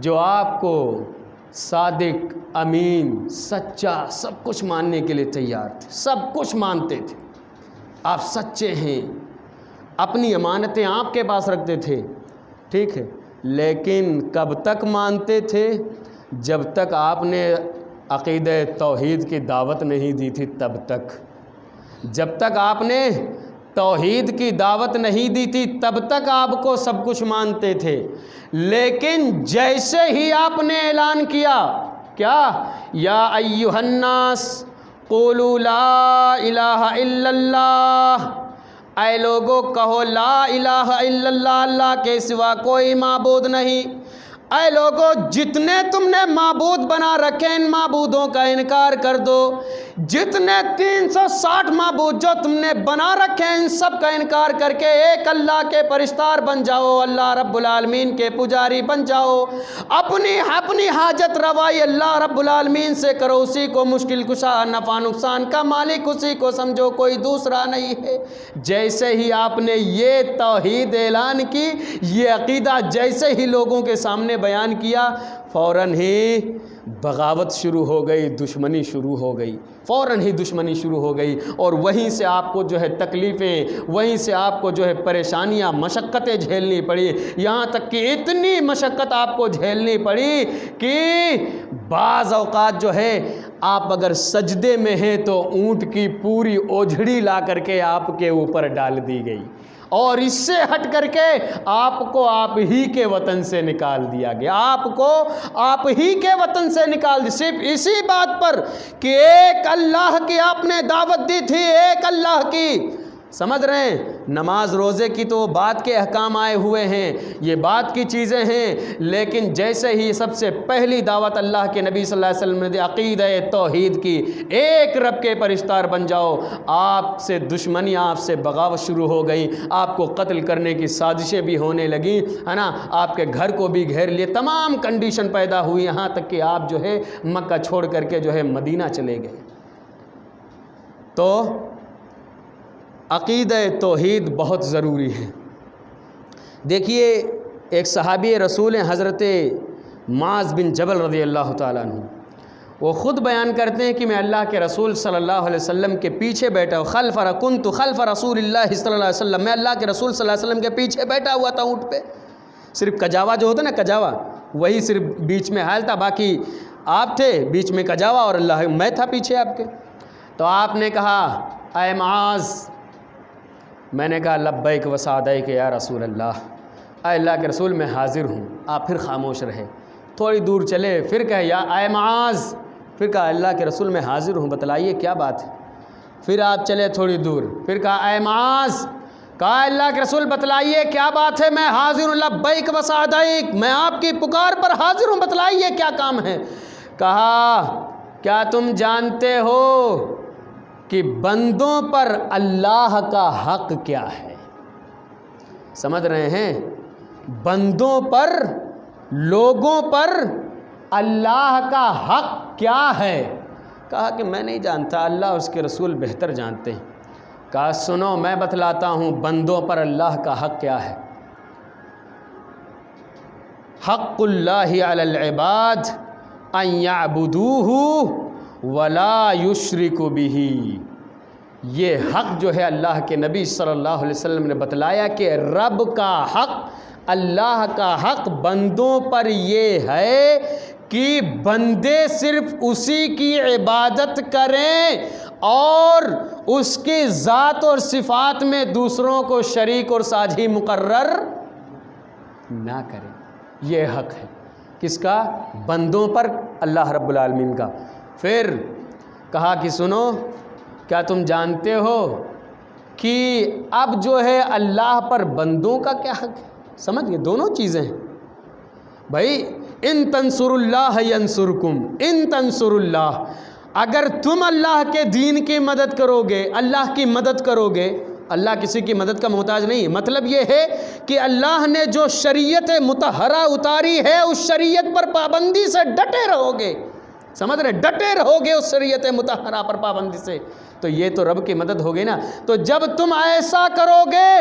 جو آپ کو صادق، امین، سچا، سب کچھ ماننے کے لیے تیار تھے، سب کچھ مانتے تھے، آپ سچے ہیں، اپنی امانتیں آپ کے پاس رکھتے تھے، ٹھیک ہے، لیکن کب تک مانتے تھے؟ جب تک آپ نے عقیدہ توحید کی دعوت نہیں دی تھی تب تک، جب تک آپ نے توحید کی دعوت نہیں دی تھی تب تک آپ کو سب کچھ مانتے تھے۔ لیکن جیسے ہی آپ نے اعلان کیا، کیا؟ یا ایھا الناس قولوا لا الہ الا اللہ، اے لوگو کہو لا الہ الا اللہ، اللہ کے سوا کوئی معبود نہیں۔ اے لوگو جتنے تم نے معبود بنا رکھے ان معبودوں کا انکار کر دو، جتنے 360 معبود جو تم نے بنا رکھے ان سب کا انکار کر کے ایک اللہ کے پرستار بن جاؤ، اللہ رب العالمین کے پجاری بن جاؤ، اپنی حاجت روائی اللہ رب العالمین سے کرو، اسی کو مشکل کشا، نفع نقصان کا مالک اسی کو سمجھو، کوئی دوسرا نہیں ہے۔ جیسے ہی آپ نے یہ توحید اعلان کی، یہ عقیدہ جیسے ہی لوگوں کے سامنے نے بیان کیا فوراً ہی بغاوت شروع ہو گئی، دشمنی شروع ہو گئی، فوراً ہی دشمنی شروع ہو گئی، اور وہیں سے آپ کو جو ہے تکلیفیں، وہیں سے آپ کو جو ہے پریشانیاں، مشقتیں جھیلنی پڑی، یہاں تک کہ اتنی مشقت آپ کو جھیلنی پڑی کہ بعض اوقات جو ہے آپ اگر سجدے میں ہیں تو اونٹ کی پوری اوجھڑی لا کر کے آپ کے اوپر ڈال دی گئی، اور اس سے ہٹ کر کے آپ کو آپ ہی کے وطن سے نکال دیا گیا، آپ کو آپ ہی کے وطن سے نکال دیا، صرف اسی بات پر کہ ایک اللہ کی آپ نے دعوت دی تھی، ایک اللہ کی، سمجھ رہے ہیں؟ نماز روزے کی تو بات کے احکام آئے ہوئے ہیں، یہ بات کی چیزیں ہیں، لیکن جیسے ہی سب سے پہلی دعوت اللہ کے نبی صلی اللہ علیہ وسلم نے دی عقیدہ توحید کی، ایک رب کے پرستار بن جاؤ، آپ سے دشمنی، آپ سے بغاوت شروع ہو گئی، آپ کو قتل کرنے کی سازشیں بھی ہونے لگیں، ہے نا، آپ کے گھر کو بھی گھیر لیے، تمام کنڈیشن پیدا ہوئی، یہاں تک کہ آپ جو ہے مکہ چھوڑ کر کے جو ہے مدینہ چلے گئے۔ تو عقیدہ توحید بہت ضروری ہے۔ دیکھیے ایک صحابی رسول ہیں حضرت معاذ بن جبل رضی اللہ تعالیٰ عنہ، وہ خود بیان کرتے ہیں کہ میں اللہ کے رسول صلی اللہ علیہ وسلم کے پیچھے بیٹھا ہوں، کنت خلف رسول اللہ صلی اللہ علیہ وسلم، میں اللہ کے رسول صلی اللہ علیہ وسلم کے پیچھے بیٹھا ہوا تھا اونٹ پہ، صرف کجاوا جو ہوتا نا کجاوا، وہی صرف بیچ میں حال تھا، باقی آپ تھے بیچ میں کجاوا اور اللہ میں تھا پیچھے آپ کے۔ تو آپ نے کہا اے معاذ، میں نے کہا لبیک و سعدیک یا رسول اللہ، اے اللہ کے رسول میں حاضر ہوں۔ آپ پھر خاموش رہے، تھوڑی دور چلے، پھر کہے یا اے معاذ، پھر کہا اللہ کے رسول میں حاضر ہوں، بتلائیے کیا بات ہے۔ پھر آپ چلے تھوڑی دور، پھر کہا اے معاذ، کہا اللہ کے رسول بتلائیے کیا بات ہے، میں حاضر ہوں، لبیک و سعدیک، میں آپ کی پکار پر حاضر ہوں، بتلائیے کیا کام ہے۔ کہا کیا تم جانتے ہو کہ بندوں پر اللہ کا حق کیا ہے؟ سمجھ رہے ہیں؟ بندوں پر، لوگوں پر اللہ کا حق کیا ہے؟ کہا کہ میں نہیں جانتا، اللہ اور اس کے رسول بہتر جانتے ہیں۔ کہا سنو میں بتلاتا ہوں بندوں پر اللہ کا حق کیا ہے۔ حق اللہ علی العباد ان یعبدوہ ولا یشرکوا بہ، یہ حق جو ہے اللہ کے نبی صلی اللہ علیہ وسلم نے بتلایا کہ رب کا حق، اللہ کا حق بندوں پر یہ ہے کہ بندے صرف اسی کی عبادت کریں اور اس کی ذات اور صفات میں دوسروں کو شریک اور ساجھی مقرر نہ کریں، یہ حق ہے کس کا؟ بندوں پر، اللہ رب العالمین کا۔ پھر کہا کہ سنو کیا تم جانتے ہو کہ اب جو ہے اللہ پر بندوں کا کیا حق ہے؟ سمجھ گئے؟ دونوں چیزیں ہیں بھائی، ان تنصر اللہ ینصرکم، ان تنصر اللہ، اگر تم اللہ کے دین کی مدد کرو گے، اللہ کی مدد کرو گے، اللہ کسی کی مدد کا محتاج نہیں، مطلب یہ ہے کہ اللہ نے جو شریعت مطہرہ اتاری ہے اس شریعت پر پابندی سے ڈٹے رہو گے، سمجھ رہے؟ ڈٹے رہو گے اس شریعت مطہرہ پر پابندی سے، تو یہ تو رب کی مدد ہوگی نا۔ تو جب تم ایسا کرو گے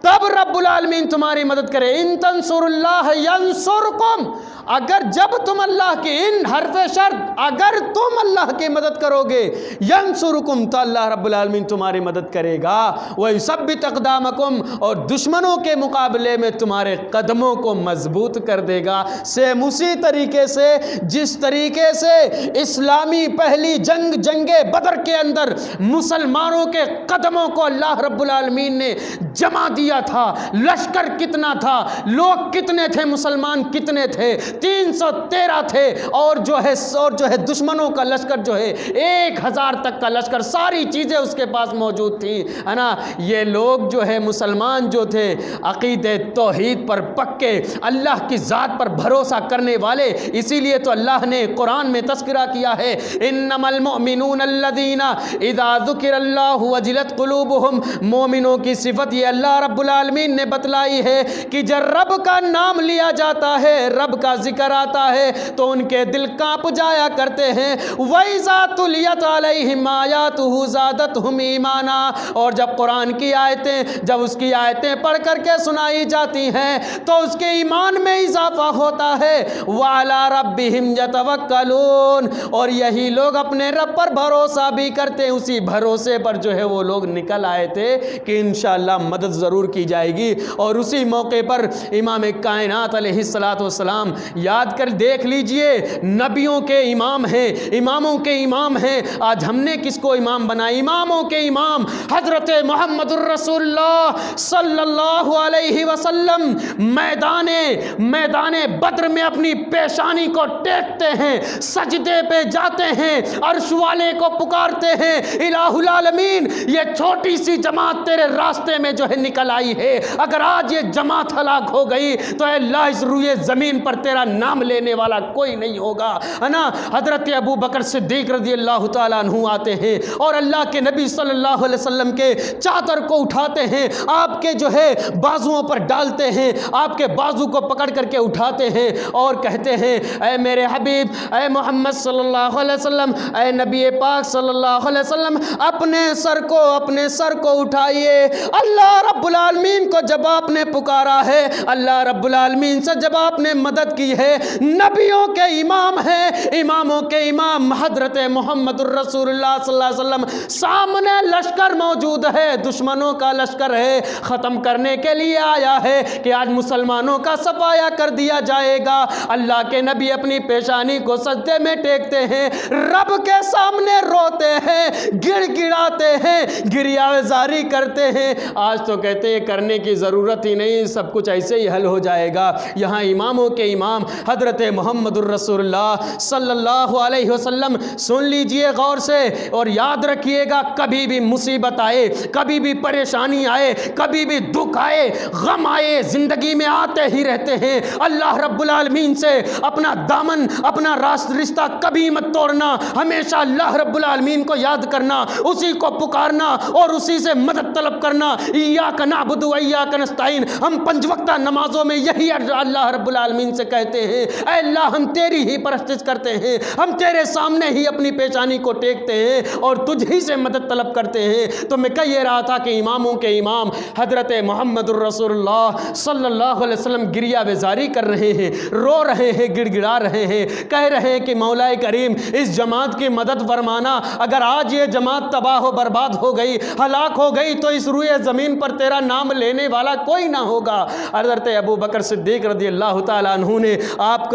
تب رب العالمین تمہاری مدد کرے۔ ان تنصر اللہ ینصرکم، اگر جب تم اللہ کی، ان حرف شرط، اگر تم اللہ کی مدد کرو گے، ینصرکم تو اللہ رب العالمین تمہاری مدد کرے گا، وَيُثَبِّتْ أَقْدَامَكُمْ، اور دشمنوں کے مقابلے میں تمہارے قدموں کو مضبوط کر دے گا۔ سیم اسی طریقے سے جس طریقے سے اسلامی پہلی جنگ بدر کے اندر مسلمانوں کے قدموں کو اللہ رب العالمین نے جمع دیا تھا، لشکر کتنا تھا، لوگ کتنے تھے، مسلمان کتنے تھے، 313 تھے، اور جو ہے دشمنوں کا لشکر جو ہے 1000 تک کا لشکر، ساری چیزیں اس کے پاس موجود تھیں، ہے نا۔ یہ لوگ جو ہے مسلمان جو تھے عقیدہ توحید پر پکے، اللہ کی ذات پر بھروسہ کرنے والے، اسی لیے تو اللہ نے قرآن میں تذکرہ کیا ہے، انما المؤمنون الذین اذا ذکر اللہ وجلت قلوبہم، مومنوں کی صفت یہ اللہ رب رب العالمین نے بتلائی ہے کہ جب رب کا نام لیا جاتا ہے، رب کا ذکر آتا ہے تو ان کے دل کانپ جایا کرتے ہیں۔ وَإِذَا تُلِيَتْ عَلَيْهِمْ آيَاتُهُ زَادَتْهُمْ إِيمَانًا، اور جب قرآن کی آیتیں، جب اس کی آیتیں پڑھ کر کے سنائی جاتی ہیں تو اس کے ایمان میں اضافہ ہوتا ہے۔ وَعَلَىٰ رَبِّهِمْ يَتَوَكَّلُونَ، اور یہی لوگ اپنے رب پر بھروسہ بھی کرتے ہیں۔ اسی بھروسے پر جو ہے وہ لوگ نکل آئے تھے کہ انشاءاللہ مدد ضرور کی جائے گی۔ اور اسی موقع پر امام کائنات علیہ السلام یاد کر دیکھ لیجئے، نبیوں کے امام ہیں، اماموں کے امام ہیں۔ آج ہم نے کس کو امام بنایا؟ اماموں کے امام حضرت محمد الرسول اللہ صلی اللہ علیہ وسلم میدان بدر میں اپنی پیشانی کو ٹیکتے ہیں، سجدے پہ جاتے ہیں، عرش والے کو پکارتے ہیں، الہ العالمین یہ چھوٹی سی جماعت تیرے راستے میں جو ہے نکل آئی ہے، اگر آج یہ جماعت ہلاک ہو گئی تو اے اللہ اس روئے زمین پر تیرا نام لینے والا کوئی نہیں ہوگا، ہے نا۔ حضرت ابو بکر صدیق رضی اللہ تعالیٰ عنہ آتے ہیں اور اللہ کے نبی صلی اللہ علیہ وسلم کے چادر کو اٹھاتے ہیں، آپ کے جو ہے بازوؤں پر ڈالتے ہیں، آپ کے بازو کو پکڑ کر کے اٹھاتے ہیں اور کہتے ہیں اے میرے حبیب، اے محمد صلی اللہ علیہ وسلم، اے نبی پاک صلی اللہ علیہ وسلم، اپنے سر کو اٹھائیے۔ اللہ رب العالمین کو جب آپ نے پکارا ہے، اللہ رب العالمین سے جب آپ نے مدد کی ہے، نبیوں کے امام ہیں، اماموں کے امام حضرت محمد الرسول اللہ صلی اللہ علیہ وسلم، سامنے لشکر موجود ہے، دشمنوں کا لشکر ہے، ختم کرنے کے لیے آیا ہے کہ آج مسلمانوں کا صفایا کر دیا جائے گا۔ اللہ کے نبی اپنی پیشانی کو سجدے میں ٹیکتے ہیں، رب کے سامنے روتے ہیں، گڑ گڑاتے ہیں، گریہ زاری کرتے ہیں۔ آج تو کہتے ہیں کرنے کی ضرورت ہی نہیں، سب کچھ ایسے ہی حل ہو جائے گا۔ یہاں اماموں کے امام حضرت محمد الرسول اللہ صلی اللہ علیہ وسلم، سن لیجئے غور سے اور یاد رکھیے گا، کبھی بھی مصیبت آئے، کبھی بھی پریشانی آئے، کبھی بھی دکھ آئے، غم آئے، زندگی میں آتے ہی رہتے ہیں، اللہ رب العالمین سے اپنا دامن، اپنا رشتہ کبھی مت توڑنا، ہمیشہ اللہ رب العالمین کو یاد کرنا، اسی کو پکارنا اور اسی سے مدد طلب کرنا۔ ایاک نعبد و ایاک نستعین، ہم 5 وقتہ نمازوں میں یہی اللہ رب العالمین سے کہتے ہیں، اے اللہ ہم تیری ہی پرستش کرتے ہیں، ہم تیرے سامنے ہی اپنی پیشانی کو ٹیکتے ہیں اور تجھ ہی سے مدد طلب کرتے ہیں۔ تو میں کہہ یہ رہا تھا کہ اماموں کے امام حضرت محمد الرسول اللہ صلی اللہ علیہ وسلم گریہ بیزاری کر رہے ہیں، رو رہے ہیں، گڑ گڑا رہے ہیں، کہہ رہے ہیں کہ مولا کریم اس جماعت کی مدد فرمانا، اگر آج یہ جماعت تباہ و برباد ہو گئی، ہلاک ہو گئی تو اس روئے زمین پر تیرا نام لینے والا کوئی نہ ہوگا۔ حضرت ابو بکر صدیق رضی اللہ تعالیٰ عنہ نے آپ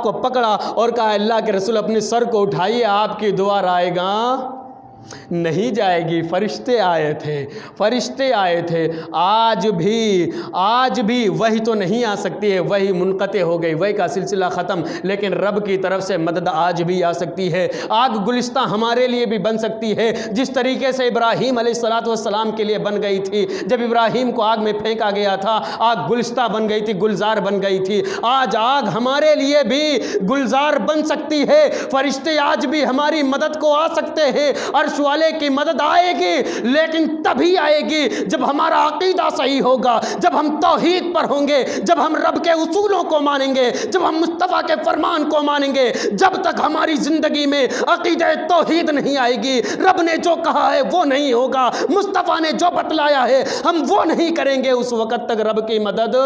کو پکڑا اور کہا اللہ کے رسول اپنے سر کو اٹھائیے، آپ کی دعا رائے گا نہیں جائے گی۔ فرشتے آئے تھے، آج بھی وحی تو نہیں آ سکتی ہے، وحی منقطع ہو گئی، وحی کا سلسلہ ختم، لیکن رب کی طرف سے مدد آج بھی آ سکتی ہے۔ آگ گلستہ ہمارے لیے بھی بن سکتی ہے، جس طریقے سے ابراہیم علیہ السلام کے لیے بن گئی تھی، جب ابراہیم کو آگ میں پھینکا گیا تھا، آگ گلستہ بن گئی تھی، گلزار بن گئی تھی، آج آگ ہمارے لیے بھی گلزار بن سکتی ہے۔ فرشتے آج بھی ہماری مدد کو آ سکتے ہیں، عرش والے کی مدد آئے گی، لیکن تبھی آئے گی جب ہمارا عقیدہ صحیح ہوگا، جب ہم توحید پر ہوں گے، جب ہم رب کے اصولوں کو مانیں گے، جب ہم مصطفیٰ کے فرمان کو مانیں گے۔ جب تک ہماری زندگی میں عقیدہ توحید نہیں آئے گی، رب نے جو کہا ہے وہ نہیں ہوگا، مصطفیٰ نے جو بتلایا ہے ہم وہ نہیں کریں گے، اس وقت تک رب کی مدد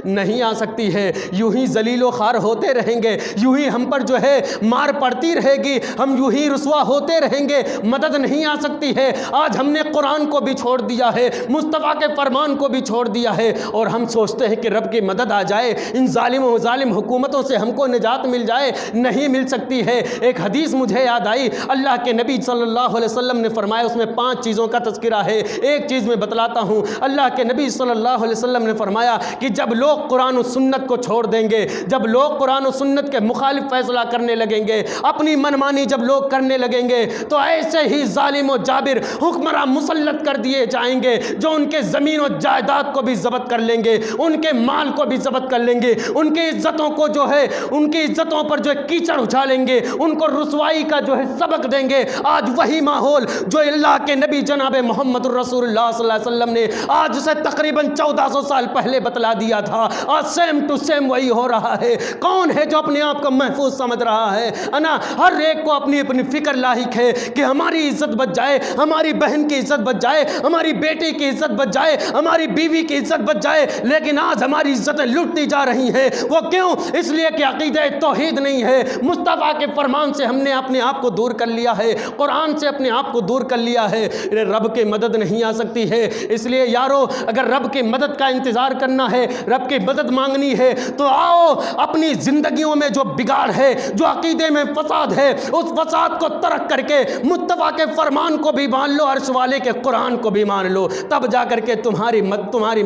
نہیں آ سکتی ہے۔ یوں ہی ذلیل و خوار ہوتے رہیں گے، یوں ہی ہم پر جو ہے مار پڑتی رہے گی، ہم یوں ہی رسوا ہوتے رہیں گے، مدد نہیں آ سکتی ہے۔ آج ہم نے قرآن کو بھی چھوڑ دیا ہے، مصطفیٰ کے فرمان کو بھی چھوڑ دیا ہے، اور ہم سوچتے ہیں کہ رب کی مدد آ جائے، ان ظالم حکومتوں سے ہم کو نجات مل جائے، نہیں مل سکتی ہے۔ ایک حدیث مجھے یاد آئی، اللہ کے نبی صلی اللہ علیہ وسلم نے فرمایا، اس میں 5 چیزوں کا تذکرہ ہے، ایک چیز میں بتلاتا ہوں۔ اللہ کے نبی صلی اللہ علیہ وسلم نے فرمایا کہ جب لوگ قرآن و سنت کو چھوڑ دیں گے، جب لوگ قرآن و سنت کے مخالف فیصلہ کرنے لگیں گے، اپنی منمانی جب لوگ کرنے لگیں گے، تو ایسے ہی وہی ظالم و جابر حکمراں مسلط کر دیے جائیں گے جو ان کے زمین و جائیداد کو بھی ضبط کر لیں گے، ان کے مال کو بھی ضبط کر لیں گے، ان کی عزتوں کو جو ہے ان کی عزتوں پر جو ہے کیچڑ اچھالیں گے، ان کو رسوائی کا جو ہے سبق دیں گے۔ آج وہی ماحول جو اللہ کے نبی جناب محمد الرسول اللہ صلی اللہ علیہ وسلم نے آج سے تقریباً 1400 سال پہلے بتلا دیا تھا، آج سیم ٹو سیم وہی ہو رہا ہے۔ کون ہے جو اپنے آپ کو محفوظ سمجھ رہا ہے؟ انا ہر ایک کو اپنی اپنی فکر لاحق ہے کہ ہماری عزت بچ جائے، ہماری بہن کی عزت بچ جائے، ہماری بیٹی کی عزت بچ جائے، ہماری بیوی کی عزت بچ جائے، لیکن آج ہماری عزتیں لٹتی جا رہی ہیں۔ وہ کیوں؟ اس لیے کہ عقیدہ توحید نہیں ہے، مصطفیٰ کے فرمان سے ہم نے اپنے آپ کو دور کر لیا ہے، قرآن سے اپنے آپ کو دور کر لیا ہے، رب کی مدد نہیں آ سکتی ہے۔ اس لیے یارو اگر رب کی مدد کا انتظار کرنا ہے، رب کی مدد مانگنی ہے تو آؤ اپنی زندگیوں میں جو بگاڑ ہے، جو عقیدے میں فساد ہے، اس فساد کو ترک کر کے مصطفیٰ کے فرمان کو بھی مان لو، عرش والے کے قرآن کو بھی مان لو، تب جا کر کے تمہاری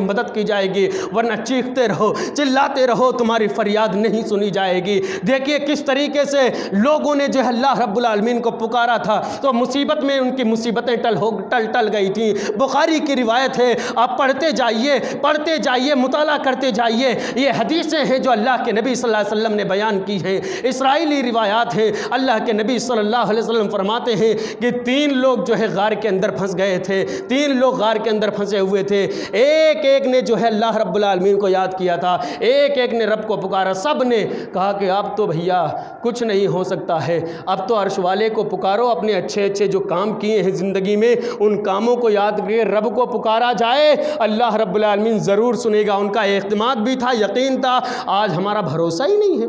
مدد کی جائے گی، ورنہ چیختے رہو، چلاتے رہو، تمہاری فریاد نہیں سنی جائے گی۔ دیکھیے کس طریقے سے لوگوں نے جو ہے اللہ رب العالمین کو پکارا تھا تو مصیبت میں ان کی مصیبتیں ٹل گئی تھیں۔ بخاری کی روایت ہے، آپ پڑھتے جائیے، مطالعہ کرتے جائیے، یہ حدیثیں ہیں جو اللہ کے نبی صلی اللہ علیہ وسلم نے بیان کی ہیں، اسرائیلی روایات ہیں۔ اللہ کے نبی صلی اللہ علیہ وسلم فرماتے ہیں کہ 3 لوگ جو ہے غار کے اندر پھنس گئے تھے، 3 لوگ غار کے اندر پھنسے ہوئے تھے، ایک نے جو ہے اللہ رب العالمین کو یاد کیا تھا، ایک نے رب کو پکارا، سب نے کہا کہ اب تو بھیا کچھ نہیں ہو سکتا ہے، اب تو عرش والے کو پکارو، اپنے اچھے جو کام کیے ہیں زندگی میں ان کاموں کو یاد کر رب کو پکارا جائے، اللہ رب العالمین ضرور سنے گا۔ ان کا اعتماد بھی تھا، یقین تھا۔ آج ہمارا بھروسہ ہی نہیں ہے،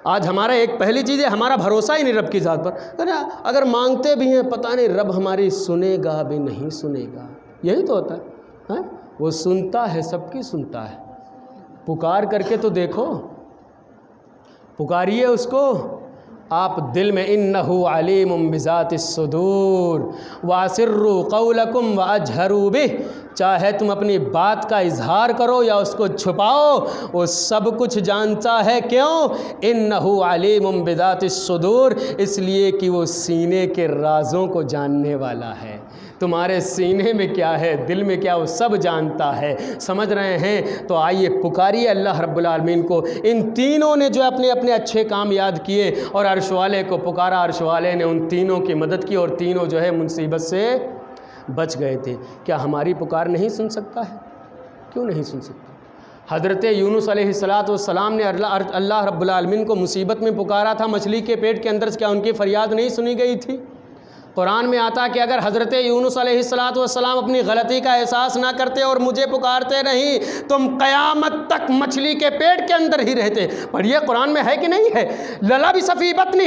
آج ہمارا ایک پہلی چیز ہے ہمارا بھروسہ ہی نہیں رب کی ذات پر، اگر مانگتے بھی ہیں پتہ نہیں رب ہماری سنے گا بھی نہیں سنے گا، یہی تو ہوتا ہے۔ وہ سنتا ہے، سب کی سنتا ہے، پکار کر کے تو دیکھو، پکاریے اس کو آپ دل میں، انہو علیم بذات الصدور واسروا قولکم واجہروا بہ، چاہے تم اپنی بات کا اظہار کرو یا اس کو چھپاؤ، وہ سب کچھ جانتا ہے۔ کیوں؟ انہو علیم بذات الصدور، اس لیے کہ وہ سینے کے رازوں کو جاننے والا ہے۔ تمہارے سینے میں کیا ہے، دل میں کیا، وہ سب جانتا ہے۔ سمجھ رہے ہیں؟ تو آئیے پکاریے اللہ رب العالمین کو۔ ان تینوں نے جو اپنے اچھے کام یاد کیے اور عرش والے کو پکارا، عرش والے نے ان تینوں کی مدد کی اور تینوں جو ہے مصیبت سے بچ گئے تھے۔ کیا ہماری پکار نہیں سن سکتا ہے؟ کیوں نہیں سن سکتا؟ حضرت یونس علیہ السلام نے اللہ رب العالمین کو مصیبت میں پکارا تھا، مچھلی کے پیٹ کے اندر، کیا ان کی فریاد نہیں سنی گئی تھی؟ قرآن میں آتا کہ اگر حضرت یونس علیہ السلام اپنی غلطی کا احساس نہ کرتے اور مجھے پکارتے نہیں، تم قیامت تک مچھلی کے پیٹ کے اندر ہی رہتے۔ پڑھیے قرآن میں ہے کہ نہیں ہے؟ للبث فی بطنہ،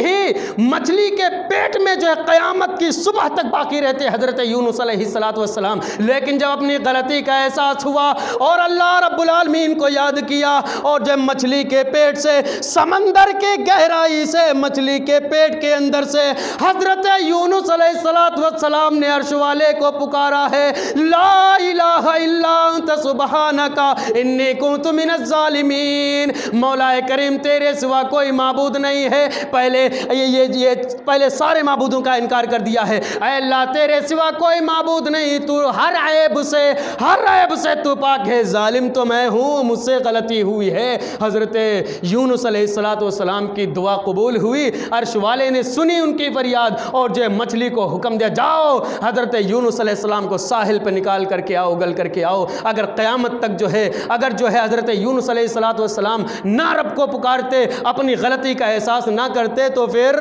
مچھلی کے پیٹ میں جو ہے قیامت کی صبح تک باقی رہتے حضرت یونس علیہ السلام۔ لیکن جب اپنی غلطی کا احساس ہوا اور اللہ رب العالمین کو یاد کیا اور جب مچھلی کے پیٹ سے، سمندر کے گہرائی سے، مچھلی کے پیٹ کے اندر سے حضرت یونس علیہ السلام نے عرش والے کو پکارا ہے، لا الہ الا انت سبحانک انی کنت من الظالمین، مولا کریم تیرے سوا کوئی معبود نہیں ہے۔ پہلے سارے معبودوں کا انکار کر دیا ہے، اے اللہ تیرے سوا کوئی معبود نہیں، تو ہر عیب سے تو پاک ہے، ظالم تو میں ہوں، مجھ سے غلطی ہوئی ہے۔ حضرت یونس علیہ السلام کی دعا قبول ہوئی، عرش والے نے سنی ان کی فریاد اور جو مچھلی کو حکم دیا، جاؤ حضرت یونس علیہ السلام کو ساحل پہ نکال کر کے آؤ، اگل کر کے آؤ۔ اگر قیامت تک جو ہے حضرت یونس علیہ السلام نہ رب کو پکارتے، اپنی غلطی کا احساس نہ کرتے، تو پھر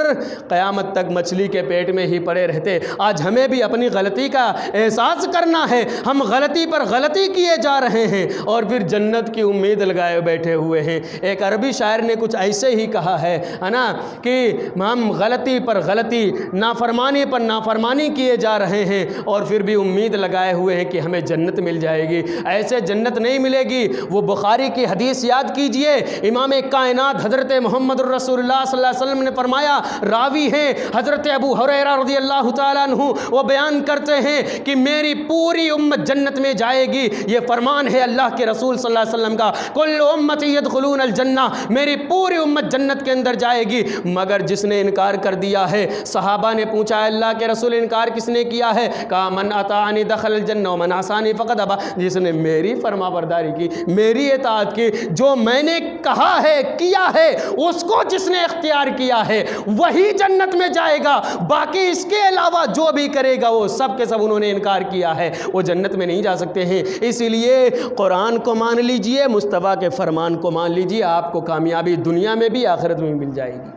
قیامت تک مچھلی کے پیٹ میں ہی پڑے رہتے۔ آج ہمیں بھی اپنی غلطی کا احساس کرنا ہے، ہم غلطی پر غلطی کیے جا رہے ہیں اور پھر جنت کی امید لگائے بیٹھے ہوئے ہیں۔ ایک عربی شاعر نے کچھ ایسے ہی کہا ہے نا کہ ہم غلطی پر غلطی، نافرمانی پر نافرمانی کیے جا رہے ہیں اور پھر بھی امید لگائے ہوئے ہیں کہ ہمیں جنت مل جائے گی۔ ایسے جنت نہیں ملے گی۔ وہ بخاری کی حدیث یاد کیجئے، امام کائنات حضرت محمد الرسول اللہ صلی اللہ علیہ وسلم نے فرمایا، راوی ہیں حضرت ابو ہریرہ رضی اللہ تعالیٰ عنہ، وہ بیان کرتے ہیں کہ میری پوری امت جنت میں جائے گی۔ یہ فرمان ہے اللہ کے رسول صلی اللہ علیہ وسلم کا، کل امتی یدخلون الجنہ، میری پوری امت جنت کے اندر جائے گی، مگر جس نے انکار کر دیا ہے۔ صحابہ نے پوچھا، اللہ اللہ کے رسول انکار کس نے کیا ہے؟ کہا من اطاعنی دخل الجنہ ومن عصانی فقد ابا، جس نے میری فرما برداری کی، میری اطاعت کی، جو میں نے کہا ہے کیا ہے اس کو جس نے اختیار کیا ہے وہی جنت میں جائے گا، باقی اس کے علاوہ جو بھی کرے گا وہ سب کے سب انہوں نے انکار کیا ہے، وہ جنت میں نہیں جا سکتے ہیں۔ اسی لیے قرآن کو مان لیجئے، مصطفیٰ کے فرمان کو مان لیجئے، آپ کو کامیابی دنیا میں بھی آخرت میں بھی مل جائے گی۔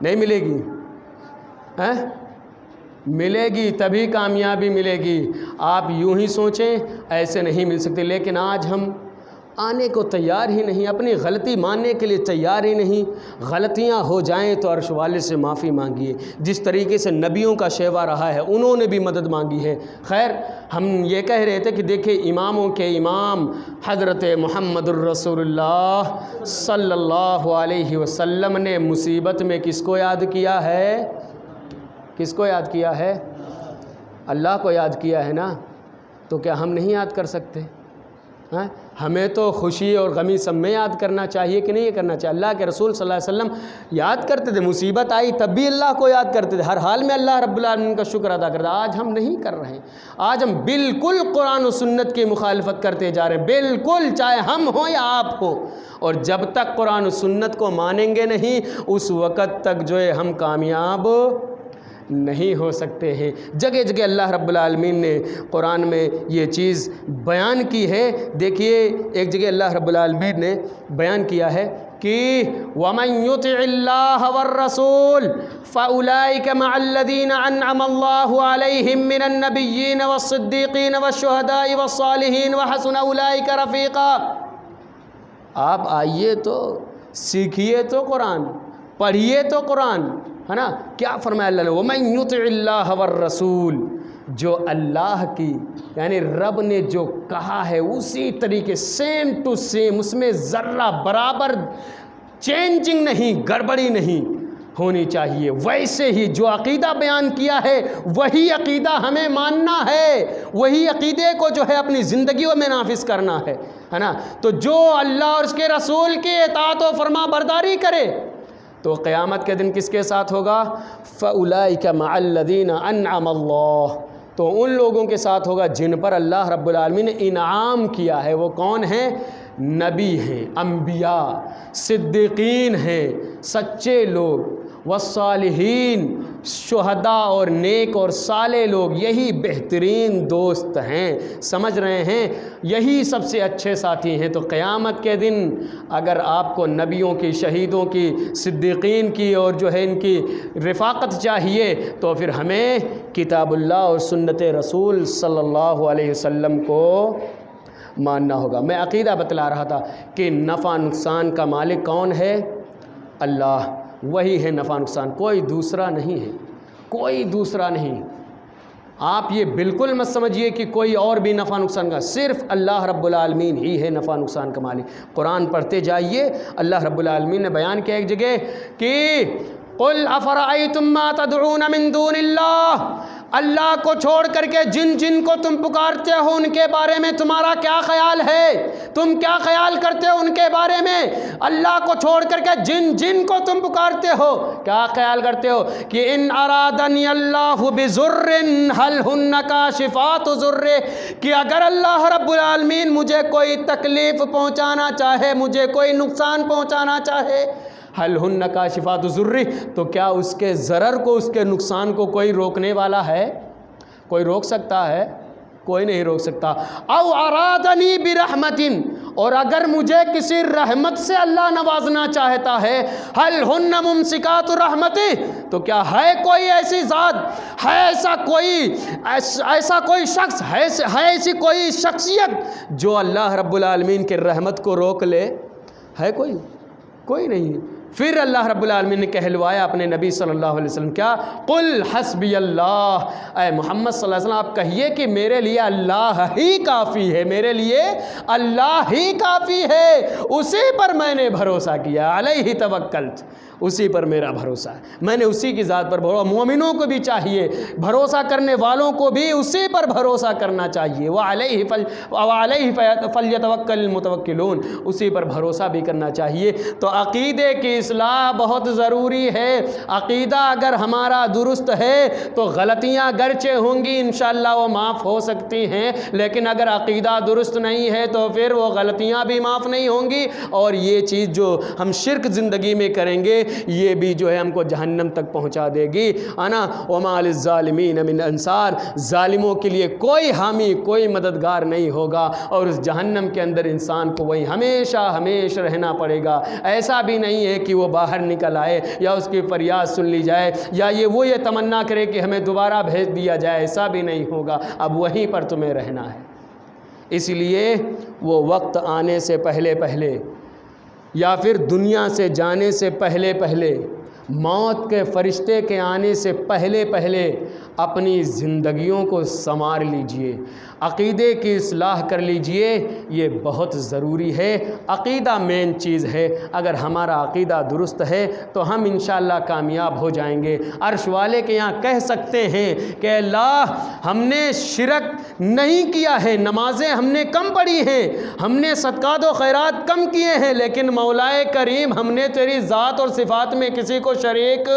نہیں ملے گی؟ ملے گی، تبھی کامیابی ملے گی۔ آپ یوں ہی سوچیں ایسے نہیں مل سکتے، لیکن آج ہم آنے کو تیار ہی نہیں، اپنی غلطی ماننے کے لیے تیار ہی نہیں۔ غلطیاں ہو جائیں تو عرش والے سے معافی مانگیے، جس طریقے سے نبیوں کا شیوا رہا ہے انہوں نے بھی مدد مانگی ہے۔ خیر، ہم یہ کہہ رہے تھے کہ دیکھیں اماموں کے امام حضرت محمد الرسول اللہ صلی اللہ علیہ وسلم نے مصیبت میں کس کو یاد کیا ہے؟ کس کو یاد کیا ہے؟ اللہ کو یاد کیا ہے نا، تو کیا ہم نہیں یاد کر سکتے؟ ہمیں تو خوشی اور غمی سب میں یاد کرنا چاہیے کہ نہیں کرنا چاہیے؟ اللہ کے رسول صلی اللہ علیہ وسلم یاد کرتے تھے، مصیبت آئی تب بھی اللہ کو یاد کرتے تھے، ہر حال میں اللہ رب العالمین کا شکر ادا کرتے۔ آج ہم نہیں کر رہے ہیں، آج ہم بالکل قرآن و سنت کی مخالفت کرتے جا رہے ہیں، بالکل، چاہے ہم ہوں یا آپ ہوں۔ اور جب تک قرآن و سنت کو مانیں گے نہیں اس وقت تک جو ہے ہم کامیاب نہیں ہو سکتے ہیں۔ جگہ جگہ اللہ رب العالمین نے قرآن میں یہ چیز بیان کی ہے۔ دیکھیے ایک جگہ اللہ رب العالمین نے بیان کیا ہے کہ وَمَن يُطِعِ اللَّهَ وَالرَّسُولَ فَأُولَئِكَ مَعَ الَّذِينَ أَنْعَمَ اللَّهُ عَلَيْهِم مِّنَ النَّبِيِّينَ وَالصِّدِّيقِينَ وَالشُّهَدَاءِ وَالصَّالِحِينَ وَحَسُنَ أُولَئِكَ رَفِيقًا۔ آپ آئیے تو سیکھیے تو قرآن، پڑھیے تو قرآن، ہے نا؟ کیا فرمایا اللہ نے؟ وَمَن يُطِعِ اللَّهَ وَالرَّسُولَ، جو اللہ کی یعنی رب نے جو کہا ہے اسی طریقے سیم ٹو سیم، اس میں ذرہ برابر چینجنگ نہیں، گڑبڑی نہیں ہونی چاہیے، ویسے ہی جو عقیدہ بیان کیا ہے وہی عقیدہ ہمیں ماننا ہے، وہی عقیدے کو جو ہے اپنی زندگیوں میں نافذ کرنا ہے نا؟ تو جو اللہ اور اس کے رسول کی اطاعت و فرما برداری کرے تو قیامت کے دن کس کے ساتھ ہوگا؟ فَأُولَئِكَ مَعَ الَّذِينَ أَنْعَمَ اللَّهُ، تو ان لوگوں کے ساتھ ہوگا جن پر اللہ رب العالمین نے انعام کیا ہے۔ وہ کون ہیں؟ نبی ہیں، انبیاء، صدیقین ہیں، سچے لوگ، والصالحین، شہداء اور نیک اور صالح لوگ، یہی بہترین دوست ہیں، سمجھ رہے ہیں؟ یہی سب سے اچھے ساتھی ہیں۔ تو قیامت کے دن اگر آپ کو نبیوں کی، شہیدوں کی، صدیقین کی اور جو ہے ان کی رفاقت چاہیے تو پھر ہمیں کتاب اللہ اور سنت رسول صلی اللہ علیہ وسلم کو ماننا ہوگا۔ میں عقیدہ بتلا رہا تھا کہ نفع نقصان کا مالک کون ہے؟ اللہ، وہی ہے نفع نقصان، کوئی دوسرا نہیں ہے، کوئی دوسرا نہیں۔ آپ یہ بالکل مت سمجھیے کہ کوئی اور بھی نفع نقصان کا، صرف اللہ رب العالمین ہی ہے نفع نقصان کا مالک۔ قرآن پڑھتے جائیے، اللہ رب العالمین نے بیان کیا ایک جگہ کہ قُلْ أَفَرَأَيْتُمْ مَا تَدْعُونَ مِن دُونِ اللَّهِ، اللہ کو چھوڑ کر کے جن کو تم پکارتے ہو ان کے بارے میں تمہارا کیا خیال ہے؟ تم کیا خیال کرتے ہو ان کے بارے میں؟ اللہ کو چھوڑ کر کے جن کو تم پکارتے ہو کیا خیال کرتے ہو؟ کہ ان ارادنی اللہ بضر هل ہن کاشفات ضر، کہ اگر اللہ رب العالمین مجھے کوئی تکلیف پہنچانا چاہے، مجھے کوئی نقصان پہنچانا چاہے، حل ہن کاشفات ضر، تو کیا اس کے ضرر کو، اس کے نقصان کو کوئی روکنے والا ہے؟ کوئی روک سکتا ہے؟ کوئی نہیں روک سکتا۔ او ارادنی برحمت، اور اگر مجھے کسی رحمت سے اللہ نوازنا چاہتا ہے، حل ہن ممسکات رحمتہ، تو کیا ہے کوئی ایسی ذات، ہے ایسا کوئی شخص، ہے ایسی کوئی شخصیت جو اللہ رب العالمین کے رحمت کو روک لے؟ ہے کوئی نہیں۔ پھر اللہ رب العالمین نے کہلوایا اپنے نبی صلی اللہ علیہ وسلم، کیا؟ قل حسبی اللہ، اے محمد صلی اللہ علیہ وسلم آپ کہیے کہ میرے لیے اللہ ہی کافی ہے، میرے لیے اللہ ہی کافی ہے، اسی پر میں نے بھروسہ کیا، علیہ توکلت، اسی پر میرا بھروسہ ہے، میں نے اسی کی ذات پر بھروسہ۔ مومنوں کو بھی چاہیے، بھروسہ کرنے والوں کو بھی اسی پر بھروسہ کرنا چاہیے، وَعَلَيْهِ فَلْيَتَوَكَّلِ الْمُتَوَكِّلُونَ، اسی پر بھروسہ بھی کرنا چاہیے۔ تو عقیدے کی اصلاح بہت ضروری ہے۔ عقیدہ اگر ہمارا درست ہے تو غلطیاں گرچہ ہوں گی انشاءاللہ وہ معاف ہو سکتی ہیں، لیکن اگر عقیدہ درست نہیں ہے تو پھر وہ غلطیاں بھی معاف نہیں ہوں گی، اور یہ چیز جو ہم شرک زندگی میں کریں گے یہ بھی جو ہے ہم کو جہنم تک پہنچا دے گی، ہے نا۔ وَمَا لِلظَّالِمِينَ مِنْ أَنصَارٍ، ظالموں کے لیے کوئی حامی کوئی مددگار نہیں ہوگا، اور اس جہنم کے اندر انسان کو وہی ہمیشہ ہمیشہ رہنا پڑے گا۔ ایسا بھی نہیں ہے کہ وہ باہر نکل آئے یا اس کی فریاد سن لی جائے یا یہ تمنا کرے کہ ہمیں دوبارہ بھیج دیا جائے، ایسا بھی نہیں ہوگا، اب وہیں پر تمہیں رہنا ہے۔ اس لیے وہ وقت آنے سے پہلے یا پھر دنیا سے جانے سے پہلے موت کے فرشتے کے آنے سے پہلے اپنی زندگیوں کو سنوار لیجئے، عقیدے کی اصلاح کر لیجئے، یہ بہت ضروری ہے۔ عقیدہ مین چیز ہے، اگر ہمارا عقیدہ درست ہے تو ہم انشاءاللہ کامیاب ہو جائیں گے۔ عرش والے کے یہاں کہہ سکتے ہیں کہ اللہ ہم نے شرک نہیں کیا ہے، نمازیں ہم نے کم پڑھی ہیں، ہم نے صدقات و خیرات کم کیے ہیں، لیکن مولا کریم ہم نے تیری ذات اور صفات میں کسی کو شریک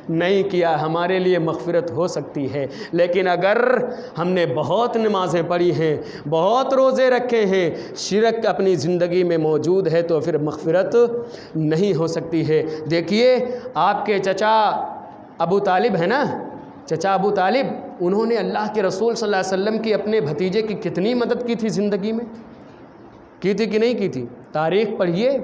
نہیں کیا، ہمارے لیے مغفرت ہو سکتی ہے۔ لیکن اگر ہم نے بہت نمازیں پڑھی ہیں، بہت روزے رکھے ہیں، شرک اپنی زندگی میں موجود ہے تو پھر مغفرت نہیں ہو سکتی ہے۔ دیکھیے آپ کے چچا ابو طالب ہے نا، چچا ابو طالب، انہوں نے اللہ کے رسول صلی اللہ علیہ وسلم کی اپنے بھتیجے کی کتنی مدد کی تھی زندگی میں، کی تھی کہ نہیں کی تھی؟ تاریخ پڑھیے،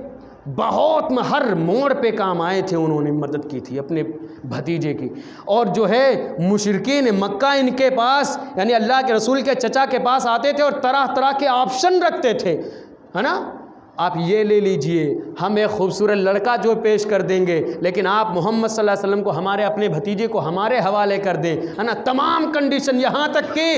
بہت ہر موڑ پہ کام آئے تھے، انہوں نے مدد کی تھی اپنے بھتیجے کی۔ اور جو ہے مشرکین مکہ ان کے پاس یعنی اللہ کے رسول کے چچا کے پاس آتے تھے اور طرح طرح کے آپشن رکھتے تھے، ہے نا، آپ یہ لے لیجئے، ہم ایک خوبصورت لڑکا جو پیش کر دیں گے، لیکن آپ محمد صلی اللہ علیہ وسلم کو ہمارے اپنے بھتیجے کو ہمارے حوالے کر دیں، ہے نا، تمام کنڈیشن، یہاں تک کہ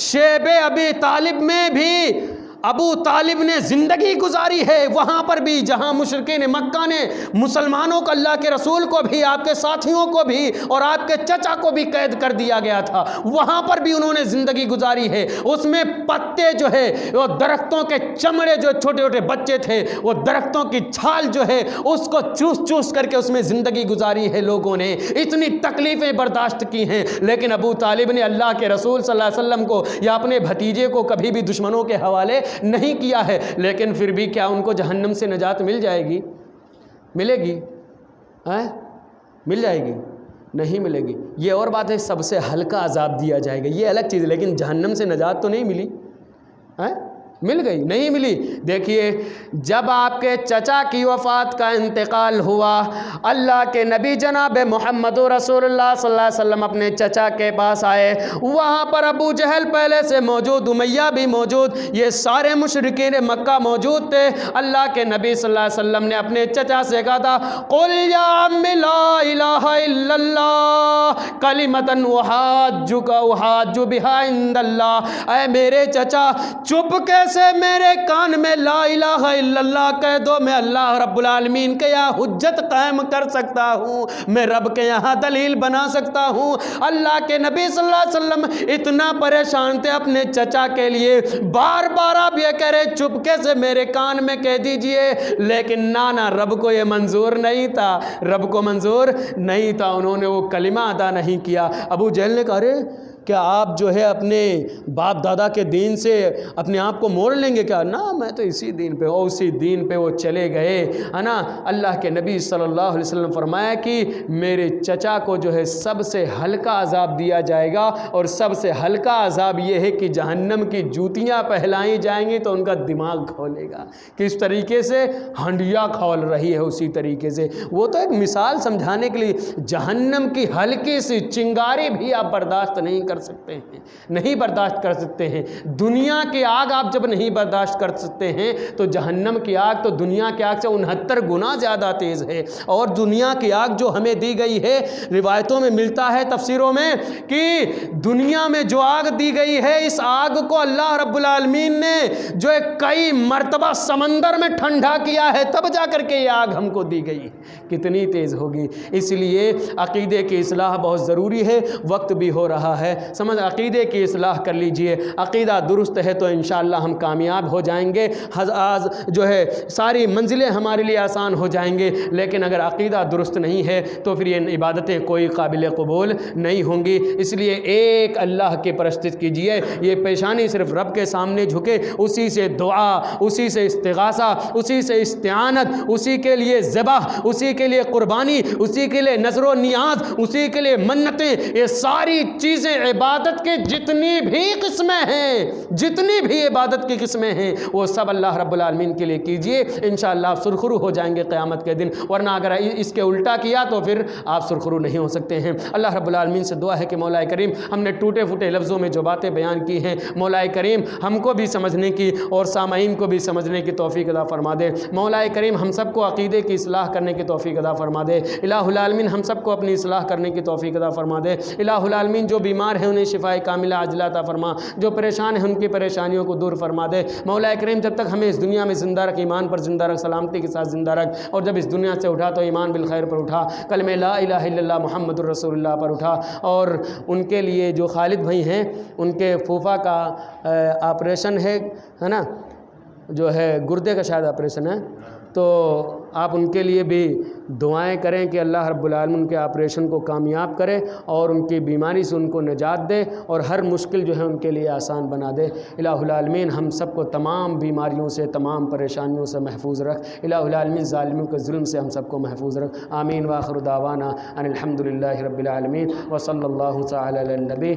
شیب ابی طالب میں بھی ابو طالب نے زندگی گزاری ہے، وہاں پر بھی جہاں مشرکین مکہ نے مسلمانوں کو، اللہ کے رسول کو بھی، آپ کے ساتھیوں کو بھی اور آپ کے چچا کو بھی قید کر دیا گیا تھا، وہاں پر بھی انہوں نے زندگی گزاری ہے۔ اس میں پتے جو ہے وہ درختوں کے چمڑے، جو چھوٹے چھوٹے بچے تھے وہ درختوں کی چھال جو ہے اس کو چوس چوس کر کے اس میں زندگی گزاری ہے لوگوں نے، اتنی تکلیفیں برداشت کی ہیں، لیکن ابو طالب نے اللہ کے رسول صلی اللہ علیہ وسلم کو یا اپنے بھتیجے کو کبھی بھی دشمنوں کے حوالے نہیں کیا ہے۔ لیکن پھر بھی کیا ان کو جہنم سے نجات مل جائے گی؟ ملے گی؟ مل جائے گی؟ نہیں ملے گی۔ یہ اور بات ہے، سب سے ہلکا عذاب دیا جائے گا، یہ الگ چیز ہے، لیکن جہنم سے نجات تو نہیں ملی، مل گئی؟ نہیں ملی۔ دیکھیے جب آپ کے چچا کی وفات کا انتقال ہوا، اللہ کے نبی جناب محمد رسول اللہ صلی اللہ علیہ وسلم اپنے چچا کے پاس آئے، وہاں پر ابو جہل پہلے سے موجود، امیہ بھی موجود، یہ سارے مشرکین مکہ موجود تھے۔ اللہ کے نبی صلی اللہ علیہ وسلم نے اپنے چچا سے کہا تھا، قل یا عم لا الہ الا اللہ کلمۃ احاج بہا عند اللہ، اے میرے چچا چپکے سے میرے کان میں لا الہ الا اللہ کہہ دو، میں اللہ رب العالمین کے یہاں حجت قائم کر سکتا ہوں، میں رب کے یہاں دلیل بنا سکتا ہوں۔ اللہ کے نبی صلی اللہ علیہ وسلم اتنا پریشان تھے اپنے چچا کے لیے، بار بار آپ یہ کہہ رہے چپکے سے میرے کان میں کہہ دیجئے، لیکن نانا رب کو یہ منظور نہیں تھا، رب کو منظور نہیں تھا، انہوں نے وہ کلمہ ادا نہیں کیا۔ ابو جہل نے کہا، ارے کیا آپ جو ہے اپنے باپ دادا کے دین سے اپنے آپ کو موڑ لیں گے کیا؟ نا، میں تو اسی دین پہ، اور اسی دین پہ وہ چلے گئے، ہے نا۔ اللہ کے نبی صلی اللہ علیہ وسلم فرمایا کہ میرے چچا کو جو ہے سب سے ہلکا عذاب دیا جائے گا، اور سب سے ہلکا عذاب یہ ہے کہ جہنم کی جوتیاں پہلائی جائیں گی تو ان کا دماغ کھولے گا، کس طریقے سے ہنڈیا کھول رہی ہے اسی طریقے سے۔ وہ تو ایک مثال سمجھانے کے لیے، جہنم کی ہلکی سی چنگاری بھی آپ برداشت نہیں کر سکتے ہیں، نہیں برداشت کر سکتے ہیں۔ دنیا کی آگ آپ جب نہیں برداشت کر سکتے ہیں تو جہنم کی آگ تو دنیا کی آگ سے 69 گنا زیادہ تیز ہے۔ اور دنیا کی آگ جو ہمیں دی گئی ہے، روایتوں میں ملتا ہے، تفسیروں میں، کہ دنیا میں جو آگ دی گئی ہے، اس آگ کو اللہ رب العالمین نے جو کئی مرتبہ سمندر میں ٹھنڈا کیا ہے، تب جا کر کے یہ آگ ہم کو دی گئی، کتنی تیز ہوگی۔ اس لیے عقیدے کی اصلاح بہت ضروری ہے، وقت بھی ہو رہا ہے۔ سمجھ عقیدے کی اصلاح کر لیجئے. عقیدہ درست ہے تو انشاءاللہ ہم کامیاب ہو جائیں گے. جو ہے ساری منزلیں ہمارے لیے آسان ہو جائیں گے. لیکن اگر عقیدہ درست نہیں ہے تو پھر یہ عبادتیں کوئی قابل قبول نہیں ہوں گی. اس لیے ایک اللہ کی پرستش کیجئے. یہ پیشانی صرف رب کے سامنے جھکے, اسی سے دعا, اسی سے استغاثہ, اسی سے استعانت, اسی کے لیے ذبح, اسی کے لیے قربانی, اسی کے لیے نذر و نیاز, اسی کے لیے منتیں, یہ ساری چیزیں عبادت کے جتنی بھی قسمیں ہیں, جتنی بھی عبادت کی قسمیں ہیں, وہ سب اللہ رب العالمین کے لیے کیجئے. انشاءاللہ آپ سرخرو ہو جائیں گے قیامت کے دن. ورنہ اگر اس کے الٹا کیا تو پھر آپ سرخرو نہیں ہو سکتے ہیں. اللہ رب العالمین سے دعا ہے کہ مولا کریم ہم نے ٹوٹے پھوٹے لفظوں میں جو باتیں بیان کی ہیں, مولا کریم ہم کو بھی سمجھنے کی اور سامعین کو بھی سمجھنے کی توفیق عطا فرما دے. مولا کریم ہم سب کو عقیدے کی اصلاح کرنے کی توفیق عطا فرما دے. الہ العالمین ہم سب کو اپنی اصلاح کرنے کی توفیق عطا فرما دے. الہ العالمین جو بیمار ہیں انہیں شفائے کاملہ عاجلہ عطا فرما, جو پریشان ہیں ان کی پریشانیوں کو دور فرما دے. مولا کریم جب تک ہمیں اس دنیا میں زندہ رکھ, ایمان پر زندہ رکھ, سلامتی کے ساتھ زندہ رکھ, اور جب اس دنیا سے اٹھا تو ایمان بالخیر پر اٹھا, کلمہ لا الہ الا اللہ محمد الرسول اللہ پر اٹھا. اور ان کے لیے جو خالد بھائی ہیں ان کے پھوپھا کا آپریشن ہے نا, جو ہے گردے کا شاید آپریشن ہے, تو آپ ان کے لیے بھی دعائیں کریں کہ اللہ رب العالمین ان کے آپریشن کو کامیاب کرے اور ان کی بیماری سے ان کو نجات دے اور ہر مشکل جو ہے ان کے لیے آسان بنا دے. الہ العالمین ہم سب کو تمام بیماریوں سے, تمام پریشانیوں سے محفوظ رکھ. الہ العالمین ظالموں کے ظلم سے ہم سب کو محفوظ رکھ. آمین. وآخر دعوانا ان الحمد للہ رب العالمین وصلی اللہ تعالی علی النبی.